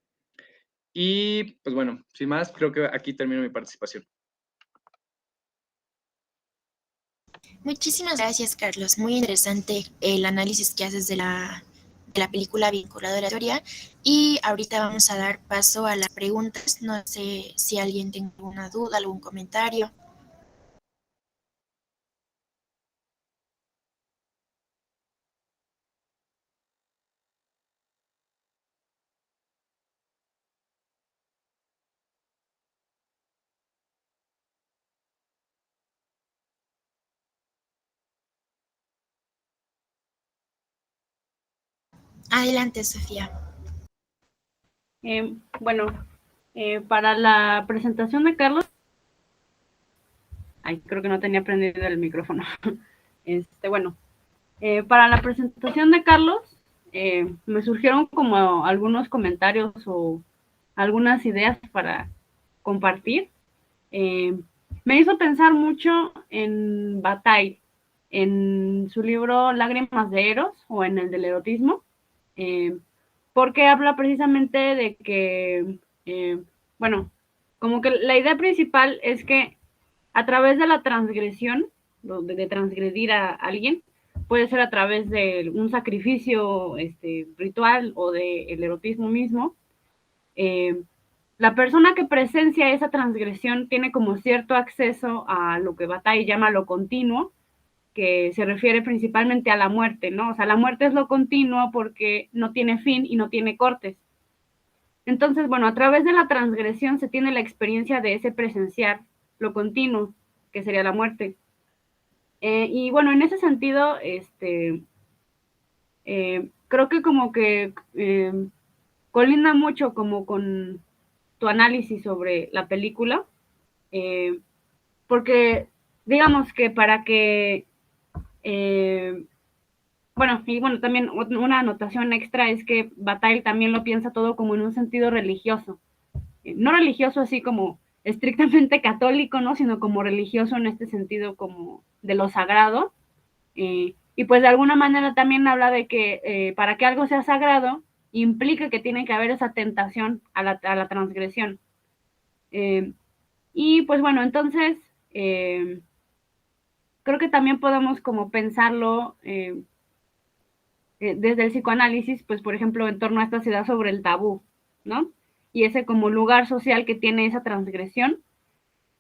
Y pues bueno, sin más, creo que aquí termino mi participación. Muchísimas gracias, Carlos. Muy interesante el análisis que haces de la película vinculada a la teoría. Y ahorita vamos a dar paso a las preguntas. No sé si alguien tiene alguna duda, algún comentario. Adelante, Sofía. Bueno, para la presentación de Carlos, creo que no tenía prendido el micrófono. Bueno, para la presentación de Carlos, me surgieron como algunos comentarios o algunas ideas para compartir. Me hizo pensar mucho en Bataille, en su libro Lágrimas de Eros o en el del erotismo, porque habla precisamente de que, bueno, como que la idea principal es que a través de la transgresión, de transgredir a alguien, puede ser a través de un sacrificio ritual o del erotismo mismo, la persona que presencia esa transgresión tiene como cierto acceso a lo que Bataille llama lo continuo, que se refiere principalmente a la muerte, ¿no? O sea, la muerte es lo continuo porque no tiene fin y no tiene cortes. Entonces, bueno, a través de la transgresión se tiene la experiencia de ese presenciar lo continuo, que sería la muerte. Y bueno, en ese sentido, creo que como que colinda mucho como con tu análisis sobre la película, porque digamos que para que bueno, también una anotación extra es que Bataille también lo piensa todo como en un sentido religioso. No religioso así como estrictamente católico, ¿no? Sino como religioso en este sentido como de lo sagrado. Y pues de alguna manera también habla de que para que algo sea sagrado implica que tiene que haber esa tentación a la transgresión. Y pues bueno, entonces creo que también podemos como pensarlo desde el psicoanálisis, pues por ejemplo, en torno a esta ciudad sobre el tabú, ¿no? Y ese como lugar social que tiene esa transgresión.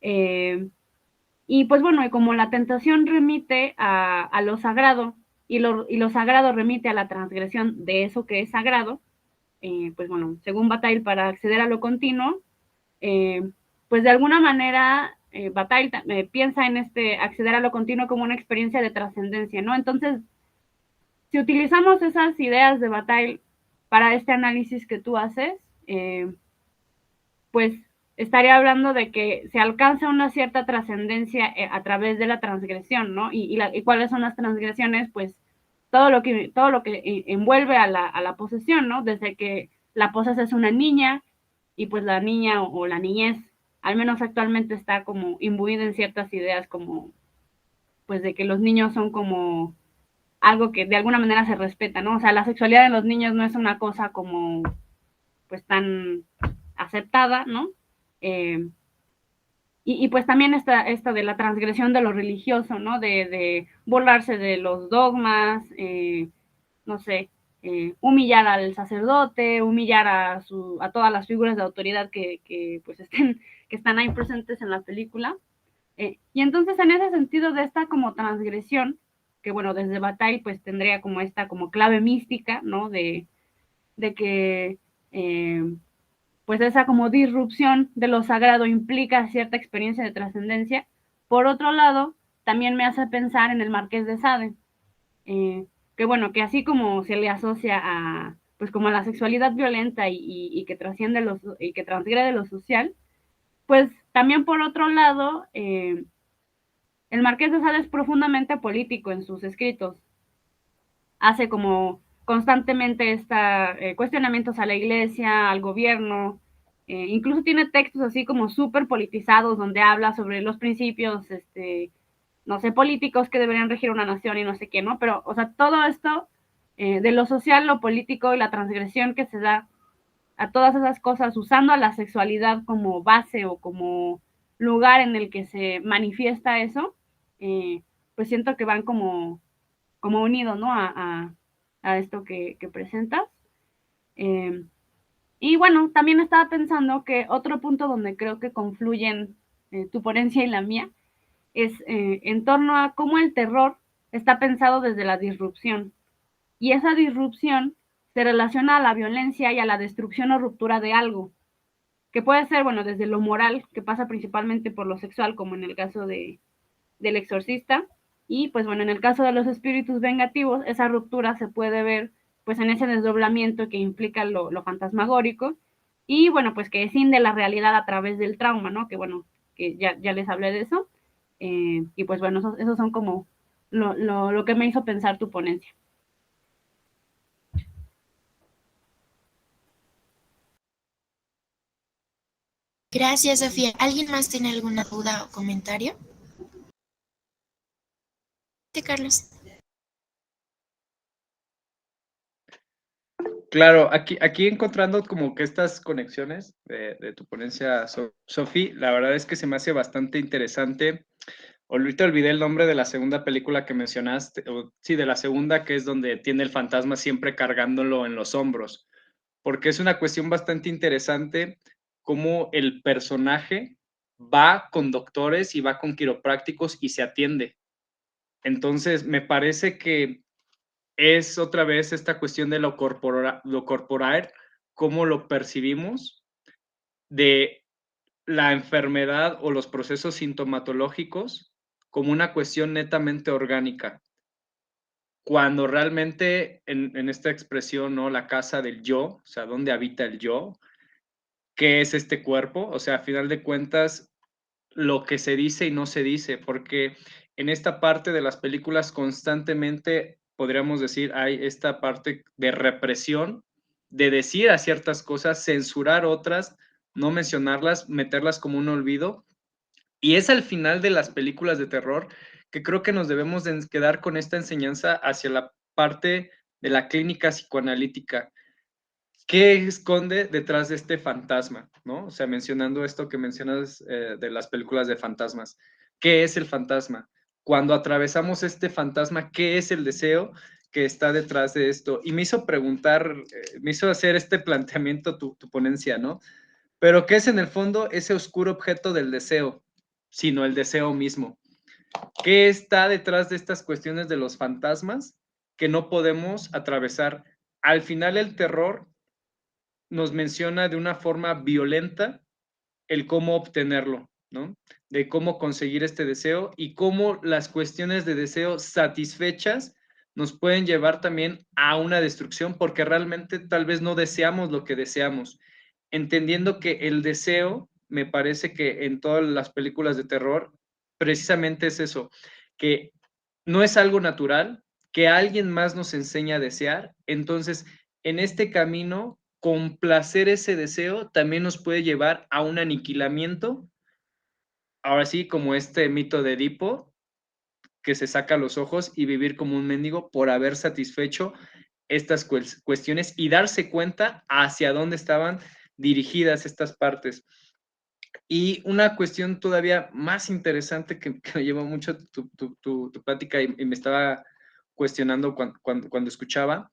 Y pues bueno, y como la tentación remite a lo sagrado y lo sagrado remite a la transgresión de eso que es sagrado, pues bueno, según Bataille, para acceder a lo continuo, pues de alguna manera Bataille piensa en acceder a lo continuo como una experiencia de trascendencia, ¿no? Entonces, si utilizamos esas ideas de Bataille para este análisis que tú haces, pues estaría hablando de que se alcanza una cierta trascendencia a través de la transgresión, ¿no? Y cuáles son las transgresiones, pues todo lo que envuelve a la posesión, ¿no? Desde que la posesa es una niña y pues la niña o la niñez, al menos actualmente está como imbuida en ciertas ideas como pues de que los niños son como algo que de alguna manera se respeta, ¿no? O sea, la sexualidad de los niños no es una cosa como pues tan aceptada, ¿no? Y pues también esta de la transgresión de lo religioso, ¿no? De burlarse de los dogmas, no sé, humillar al sacerdote, humillar a todas las figuras de autoridad que pues que están ahí presentes en la película. Y entonces en ese sentido de esta como transgresión, que bueno, desde Bataille pues tendría como esta como clave mística, ¿no? De que pues esa como disrupción de lo sagrado implica cierta experiencia de trascendencia. Por otro lado, también me hace pensar en el Marqués de Sade, que bueno, que así como se le asocia a, pues como a la sexualidad violenta y que trasciende y que transgrede lo social, pues también por otro lado, el Marqués de Sade es profundamente político en sus escritos. Hace como constantemente cuestionamientos a la iglesia, al gobierno, incluso tiene textos así como súper politizados donde habla sobre los principios, no sé, políticos que deberían regir una nación y no sé qué, ¿no? Pero, o sea, todo esto de lo social, lo político y la transgresión que se da a todas esas cosas usando a la sexualidad como base o como lugar en el que se manifiesta eso, pues siento que van como unidos, ¿no? A esto que presentas. Y bueno, también estaba pensando que otro punto donde creo que confluyen tu ponencia y la mía es en torno a cómo el terror está pensado desde la disrupción. Y esa disrupción se relaciona a la violencia y a la destrucción o ruptura de algo, que puede ser, bueno, desde lo moral, que pasa principalmente por lo sexual, como en el caso del exorcista, y pues bueno, en el caso de los espíritus vengativos, esa ruptura se puede ver pues en ese desdoblamiento que implica lo fantasmagórico, y bueno, pues que escinde la realidad a través del trauma, ¿no? Que bueno, que ya les hablé de eso, y pues bueno, esos son como lo que me hizo pensar tu ponencia. Gracias, Sofía. ¿Alguien más tiene alguna duda o comentario? Sí, Carlos. Claro, aquí encontrando como que estas conexiones de tu ponencia, Sofi, la verdad es que se me hace bastante interesante. Ahorita olvidé el nombre de la segunda película que mencionaste, sí, de la segunda, que es donde tiene el fantasma siempre cargándolo en los hombros, porque es una cuestión bastante interesante cómo el personaje va con doctores y va con quiroprácticos y se atiende. Entonces, me parece que es otra vez esta cuestión de lo corporal, cómo lo percibimos, de la enfermedad o los procesos sintomatológicos como una cuestión netamente orgánica, cuando realmente en esta expresión, ¿no? La casa del yo, o sea, ¿dónde habita el yo? ¿Qué es este cuerpo? O sea, a final de cuentas, lo que se dice y no se dice, porque en esta parte de las películas constantemente, podríamos decir, hay esta parte de represión, de decir a ciertas cosas, censurar otras, no mencionarlas, meterlas como un olvido. Y es al final de las películas de terror que creo que nos debemos de quedar con esta enseñanza hacia la parte de la clínica psicoanalítica. ¿Qué esconde detrás de este fantasma? ¿No? O sea, mencionando esto que mencionas de las películas de fantasmas. ¿Qué es el fantasma? Cuando atravesamos este fantasma, ¿qué es el deseo que está detrás de esto? Y me hizo preguntar, me hizo hacer este planteamiento tu ponencia, ¿no? Pero ¿qué es en el fondo ese oscuro objeto del deseo? Sino el deseo mismo. ¿Qué está detrás de estas cuestiones de los fantasmas que no podemos atravesar? Al final el terror nos menciona de una forma violenta el cómo obtenerlo, ¿no? De cómo conseguir este deseo y cómo las cuestiones de deseo satisfechas nos pueden llevar también a una destrucción porque realmente tal vez no deseamos lo que deseamos. Entendiendo que el deseo, me parece que en todas las películas de terror, precisamente es eso, que no es algo natural, que alguien más nos enseña a desear. Entonces, en este camino, complacer ese deseo también nos puede llevar a un aniquilamiento. Ahora sí, como este mito de Edipo, que se saca los ojos y vivir como un mendigo por haber satisfecho estas cuestiones y darse cuenta hacia dónde estaban dirigidas estas partes. Y una cuestión todavía más interesante que me llevó mucho tu plática y me estaba cuestionando cuando escuchaba,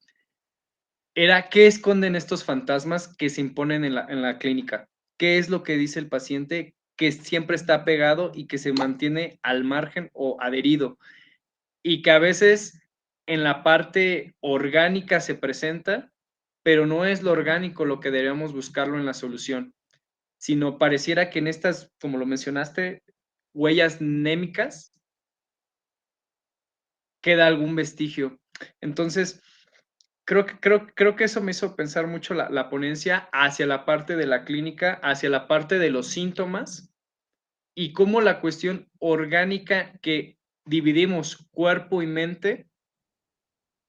era qué esconden estos fantasmas que se imponen en la clínica. ¿Qué es lo que dice el paciente que siempre está pegado y que se mantiene al margen o adherido? Y que a veces en la parte orgánica se presenta, pero no es lo orgánico lo que debemos buscarlo en la solución, sino pareciera que en estas, como lo mencionaste, huellas némicas, queda algún vestigio. Entonces, creo que eso me hizo pensar mucho la ponencia hacia la parte de la clínica, hacia la parte de los síntomas y cómo la cuestión orgánica que dividimos cuerpo y mente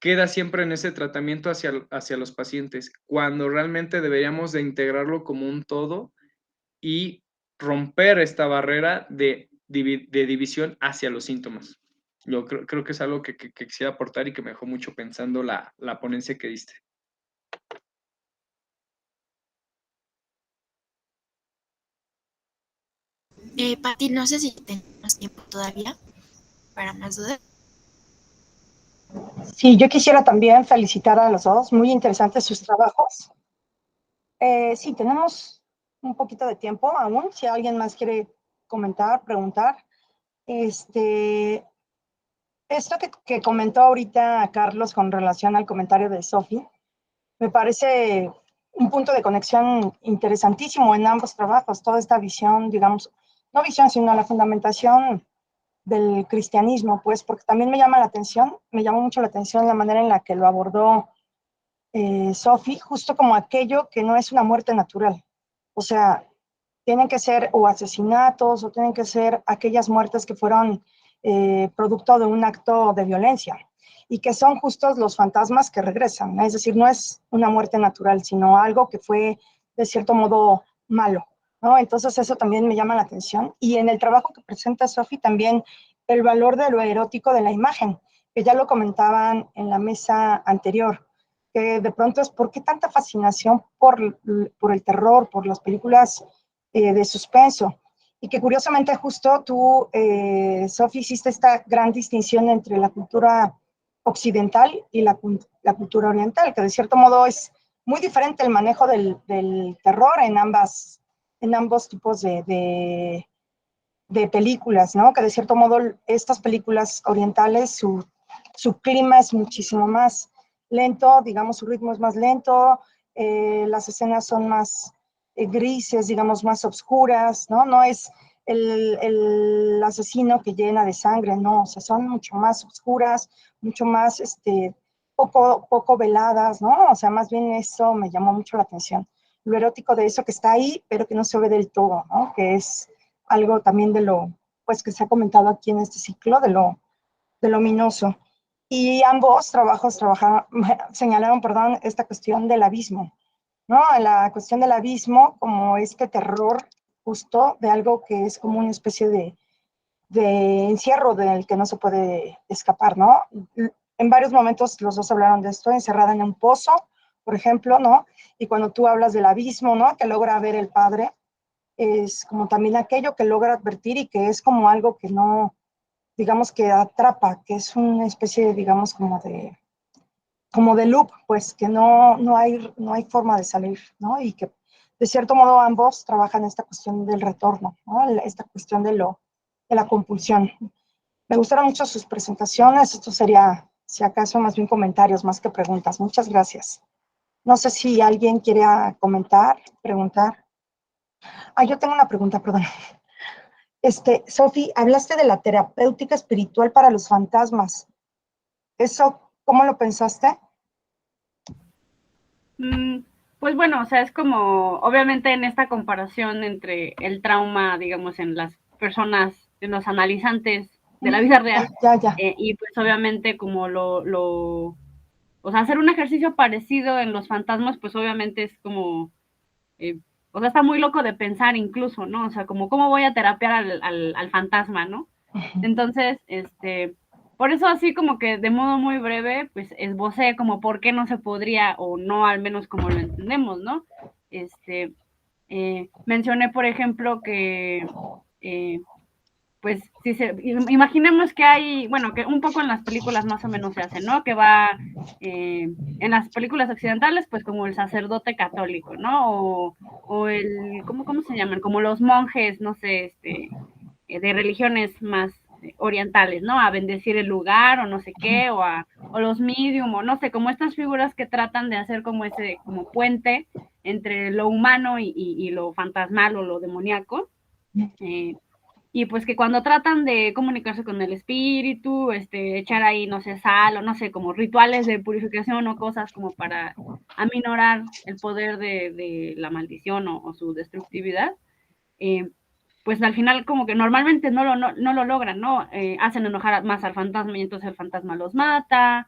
queda siempre en ese tratamiento hacia los pacientes, cuando realmente deberíamos de integrarlo como un todo y romper esta barrera de división hacia los síntomas. Yo creo que es algo que quisiera aportar y que me dejó mucho pensando la ponencia que diste. Pati, no sé si tenemos tiempo todavía para más dudas. Sí, yo quisiera también felicitar a los dos, muy interesantes sus trabajos. Sí, tenemos un poquito de tiempo aún, si alguien más quiere comentar, preguntar. Esto que comentó ahorita Carlos con relación al comentario de Sophie, me parece un punto de conexión interesantísimo en ambos trabajos, toda esta visión, digamos, no visión, sino la fundamentación del cristianismo, pues, porque también me llamó mucho la atención la manera en la que lo abordó Sophie, justo como aquello que no es una muerte natural. O sea, tienen que ser o asesinatos o tienen que ser aquellas muertes que fueron producto de un acto de violencia y que son justos los fantasmas que regresan, ¿no? Es decir, no es una muerte natural, sino algo que fue de cierto modo malo, ¿no? Entonces eso también me llama la atención. Y en el trabajo que presenta Sophie también el valor de lo erótico de la imagen, que ya lo comentaban en la mesa anterior, que de pronto es por qué tanta fascinación por el terror, por las películas de suspenso. Y que curiosamente justo tú, Sophie, hiciste esta gran distinción entre la cultura occidental y la cultura oriental, que de cierto modo es muy diferente el manejo del terror en ambos tipos de películas, ¿no? Que de cierto modo estas películas orientales, su clima es muchísimo más lento, digamos, su ritmo es más lento, las escenas son más grises, digamos, más oscuras, ¿no? No es el asesino que llena de sangre, no, o sea, son mucho más oscuras, mucho más, poco veladas, ¿no? O sea, más bien eso me llamó mucho la atención. Lo erótico de eso que está ahí, pero que no se ve del todo, ¿no? Que es algo también de lo, pues que se ha comentado aquí en este ciclo, de lo ominoso. Y ambos señalaron, perdón, esta cuestión del abismo, ¿no? La cuestión del abismo como este terror justo de algo que es como una especie de encierro del que no se puede escapar, ¿no? En varios momentos los dos hablaron de esto, encerrada en un pozo, por ejemplo, ¿no? Y cuando tú hablas del abismo, ¿no? Que logra ver el padre, es como también aquello que logra advertir y que es como algo que no, digamos que atrapa, que es una especie, digamos, como de loop, pues que no hay forma de salir, ¿no? Y que de cierto modo ambos trabajan esta cuestión del retorno, ¿no? Esta cuestión de la compulsión. Me gustaron mucho sus presentaciones, esto sería, si acaso, más bien comentarios, más que preguntas. Muchas gracias. No sé si alguien quiere comentar, preguntar. Ah, yo tengo una pregunta, perdón. Sophie, hablaste de la terapéutica espiritual para los fantasmas. ¿Eso cómo lo pensaste? Pues bueno, o sea, es como, obviamente en esta comparación entre el trauma, digamos, en las personas, en los analizantes de la vida real, Ya. y pues obviamente como o sea, hacer un ejercicio parecido en los fantasmas, pues obviamente es como, o sea, está muy loco de pensar incluso, ¿no? O sea, como, ¿cómo voy a terapiar al fantasma, ¿no? Entonces, por eso así como que de modo muy breve, pues esbocé como por qué no se podría, o no al menos como lo entendemos, ¿no? Mencioné, por ejemplo, que pues si imaginemos que hay, bueno, que un poco en las películas más o menos se hace, ¿no? Que va en las películas occidentales, pues como el sacerdote católico, ¿no? O el, ¿cómo se llaman? Como los monjes, no sé, de religiones más orientales, ¿no? A bendecir el lugar o no sé qué, o los medium, o no sé, como estas figuras que tratan de hacer como ese, como puente entre lo humano y lo fantasmal o lo demoníaco. Y pues que cuando tratan de comunicarse con el espíritu, echar ahí, no sé, sal o no sé, como rituales de purificación o cosas como para aminorar el poder de la maldición o su destructividad, pues al final como que normalmente no lo logran, ¿no? Hacen enojar más al fantasma y entonces el fantasma los mata,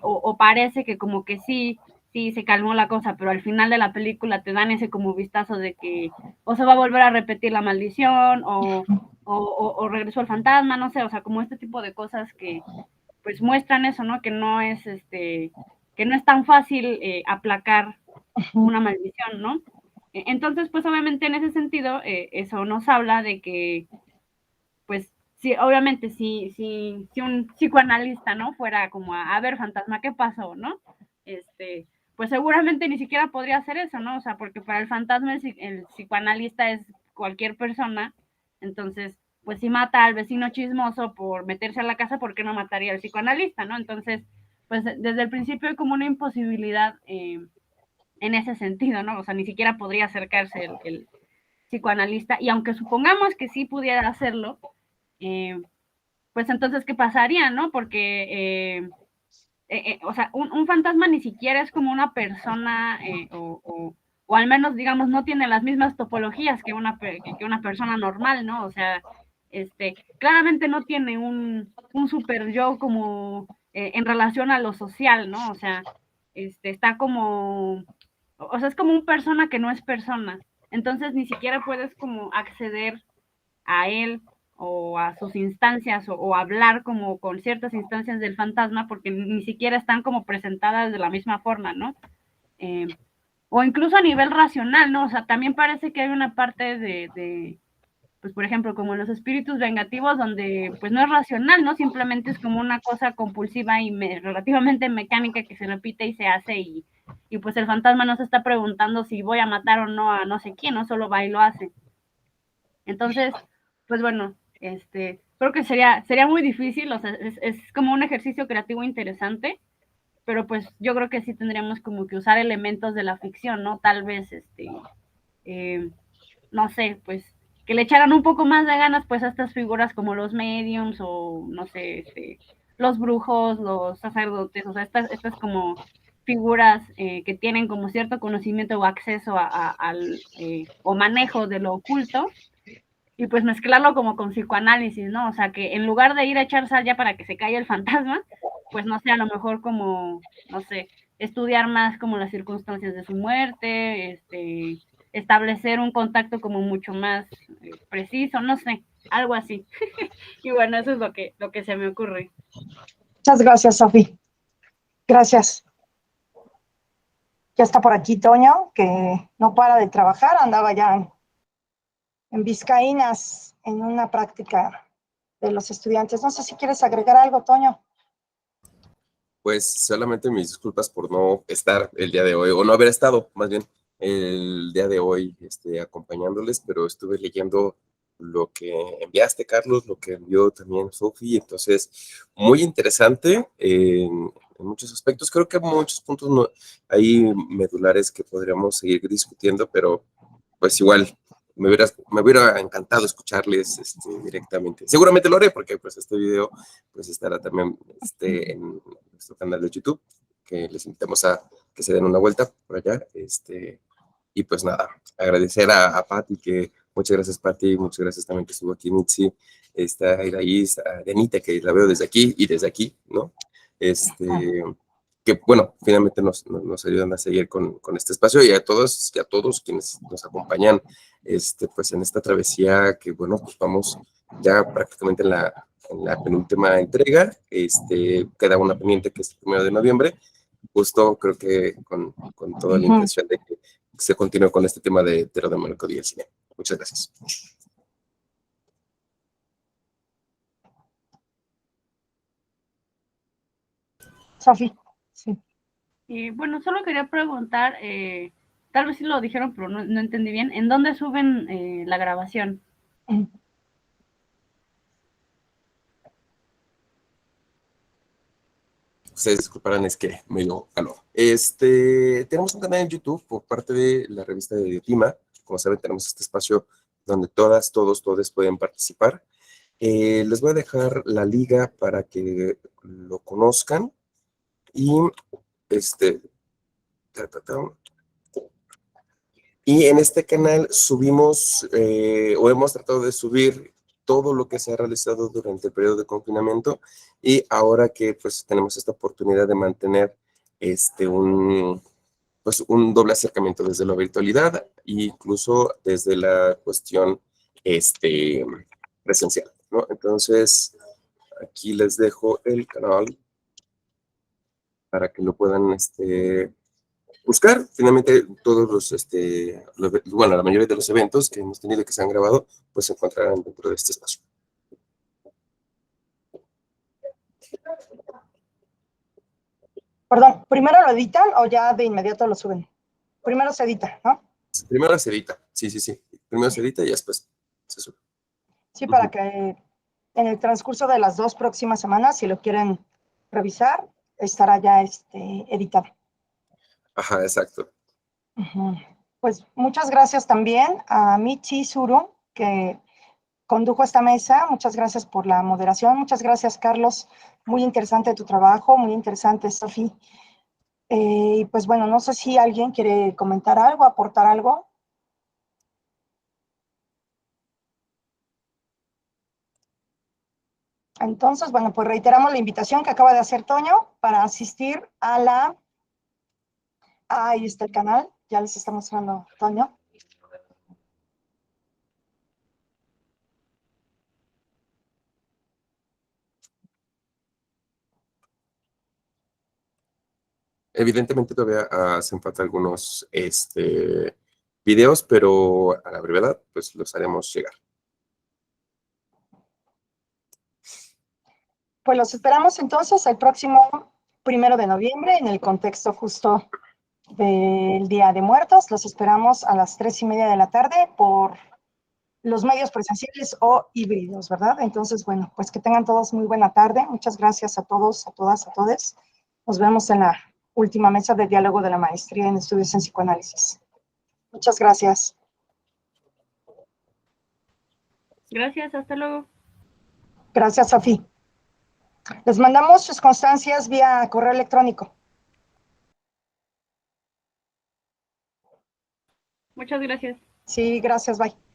o parece que como que sí se calmó la cosa, pero al final de la película te dan ese como vistazo de que o se va a volver a repetir la maldición o regresó el fantasma, no sé, o sea, como este tipo de cosas que pues muestran eso, ¿no? Que no es que no es tan fácil aplacar una maldición, ¿no? Entonces, pues obviamente en ese sentido, eso nos habla de que, pues, sí, obviamente si un psicoanalista, ¿no? Fuera como a ver, fantasma, ¿qué pasó, no? Pues seguramente ni siquiera podría hacer eso, ¿no? O sea, porque para el fantasma el psicoanalista es cualquier persona, entonces, pues si mata al vecino chismoso por meterse a la casa, ¿por qué no mataría al psicoanalista, no? Entonces, pues desde el principio hay como una imposibilidad en ese sentido, ¿no? O sea, ni siquiera podría acercarse el psicoanalista, y aunque supongamos que sí pudiera hacerlo, pues entonces, ¿qué pasaría, no? Porque, o sea, un fantasma ni siquiera es como una persona, o al menos, digamos, no tiene las mismas topologías que una persona normal, ¿no? O sea, claramente no tiene un super yo como en relación a lo social, ¿no? O sea, está como, o sea, es como un persona que no es persona. Entonces ni siquiera puedes como acceder a él o a sus instancias o hablar como con ciertas instancias del fantasma porque ni siquiera están como presentadas de la misma forma, ¿no? O incluso a nivel racional, ¿no? O sea, también parece que hay una parte pues por ejemplo, como los espíritus vengativos, donde pues no es racional, ¿no? Simplemente es como una cosa compulsiva y relativamente mecánica que se repite y se hace y pues el fantasma no se está preguntando si voy a matar o no a no sé quién, ¿no? Solo va y lo hace. Entonces, pues bueno, creo que sería muy difícil, o sea, es como un ejercicio creativo interesante, pero pues yo creo que sí tendríamos como que usar elementos de la ficción, ¿no? Tal vez, no sé, pues que le echaran un poco más de ganas pues a estas figuras como los mediums o no sé, los brujos, los sacerdotes, o sea, estas como figuras que tienen como cierto conocimiento o acceso al o manejo de lo oculto, y pues mezclarlo como con psicoanálisis, ¿no? O sea, que en lugar de ir a echar sal ya para que se caiga el fantasma, pues no sé, a lo mejor como, no sé, estudiar más como las circunstancias de su muerte, establecer un contacto como mucho más preciso, no sé, algo así. Y bueno, eso es lo que se me ocurre. Muchas gracias, Sofi. Gracias. Ya está por aquí Toño, que no para de trabajar, andaba ya en Vizcaínas en una práctica de los estudiantes. No sé si quieres agregar algo, Toño. Pues solamente mis disculpas por no estar el día de hoy, o no haber estado, más bien, el día de hoy acompañándoles, pero estuve leyendo lo que enviaste, Carlos, lo que envió también Sofi, entonces, muy interesante en muchos aspectos. Creo que hay muchos puntos ahí medulares que podríamos seguir discutiendo, pero pues igual me hubiera encantado escucharles directamente. Seguramente lo haré porque pues este video pues estará también en nuestro canal de YouTube, que les invitamos a que se den una vuelta por allá. Y pues nada, agradecer a Pati, que muchas gracias Pati, muchas gracias también que estuvo aquí Mitzi, está Iraís, a Denita, que la veo desde aquí y desde aquí, ¿no? Que bueno, finalmente nos ayudan a seguir con este espacio, y a todos quienes nos acompañan pues en esta travesía que bueno, pues vamos ya prácticamente en la en la penúltima entrega. Queda una pendiente que es el 1 de noviembre. Justo creo que con toda la intención de que se continúe con este tema de terror demoníaco y el cine. Muchas gracias. Sofi, sí. Bueno, solo quería preguntar, tal vez sí lo dijeron, pero no entendí bien, ¿en dónde suben la grabación? Ustedes disculparán, es que me dio calor. Tenemos un canal en YouTube por parte de la revista de Diotima. Como saben, tenemos este espacio donde todas, todos pueden participar. Les voy a dejar la liga para que lo conozcan. Y y en este canal subimos, o hemos tratado de subir todo lo que se ha realizado durante el periodo de confinamiento, y ahora que pues tenemos esta oportunidad de mantener un doble acercamiento desde la virtualidad e incluso desde la cuestión presencial, ¿no? Entonces, aquí les dejo el canal para que lo puedan buscar. Finalmente, todos bueno, la mayoría de los eventos que hemos tenido que se han grabado, pues se encontrarán dentro de este espacio. Perdón, ¿primero lo editan o ya de inmediato lo suben? Primero se edita, ¿no? Primero se edita, sí. Primero se edita y después se sube. Sí, para que en el transcurso de las 2 próximas semanas, si lo quieren revisar, estará ya editado. Ajá, exacto. Pues muchas gracias también a Michi Suru, que condujo esta mesa. Muchas gracias por la moderación. Muchas gracias, Carlos. Muy interesante tu trabajo, muy interesante, Sofi. Y pues bueno, no sé si alguien quiere comentar algo, aportar algo. Entonces, bueno, pues reiteramos la invitación que acaba de hacer Toño para asistir a la... ahí está el canal, ya les está mostrando Toño. Evidentemente todavía hacen falta algunos videos, pero a la brevedad pues los haremos llegar. Pues los esperamos entonces el próximo 1 de noviembre en el contexto justo del Día de Muertos. Los esperamos a las 3:30 de la tarde por los medios presenciales o híbridos, ¿verdad? Entonces, bueno, pues que tengan todos muy buena tarde. Muchas gracias a todos, a todas, a todos. Nos vemos en la última mesa de diálogo de la maestría en estudios en psicoanálisis. Muchas gracias. Gracias, hasta luego. Gracias, Sofi. Les mandamos sus constancias vía correo electrónico. Muchas gracias. Sí, gracias, bye.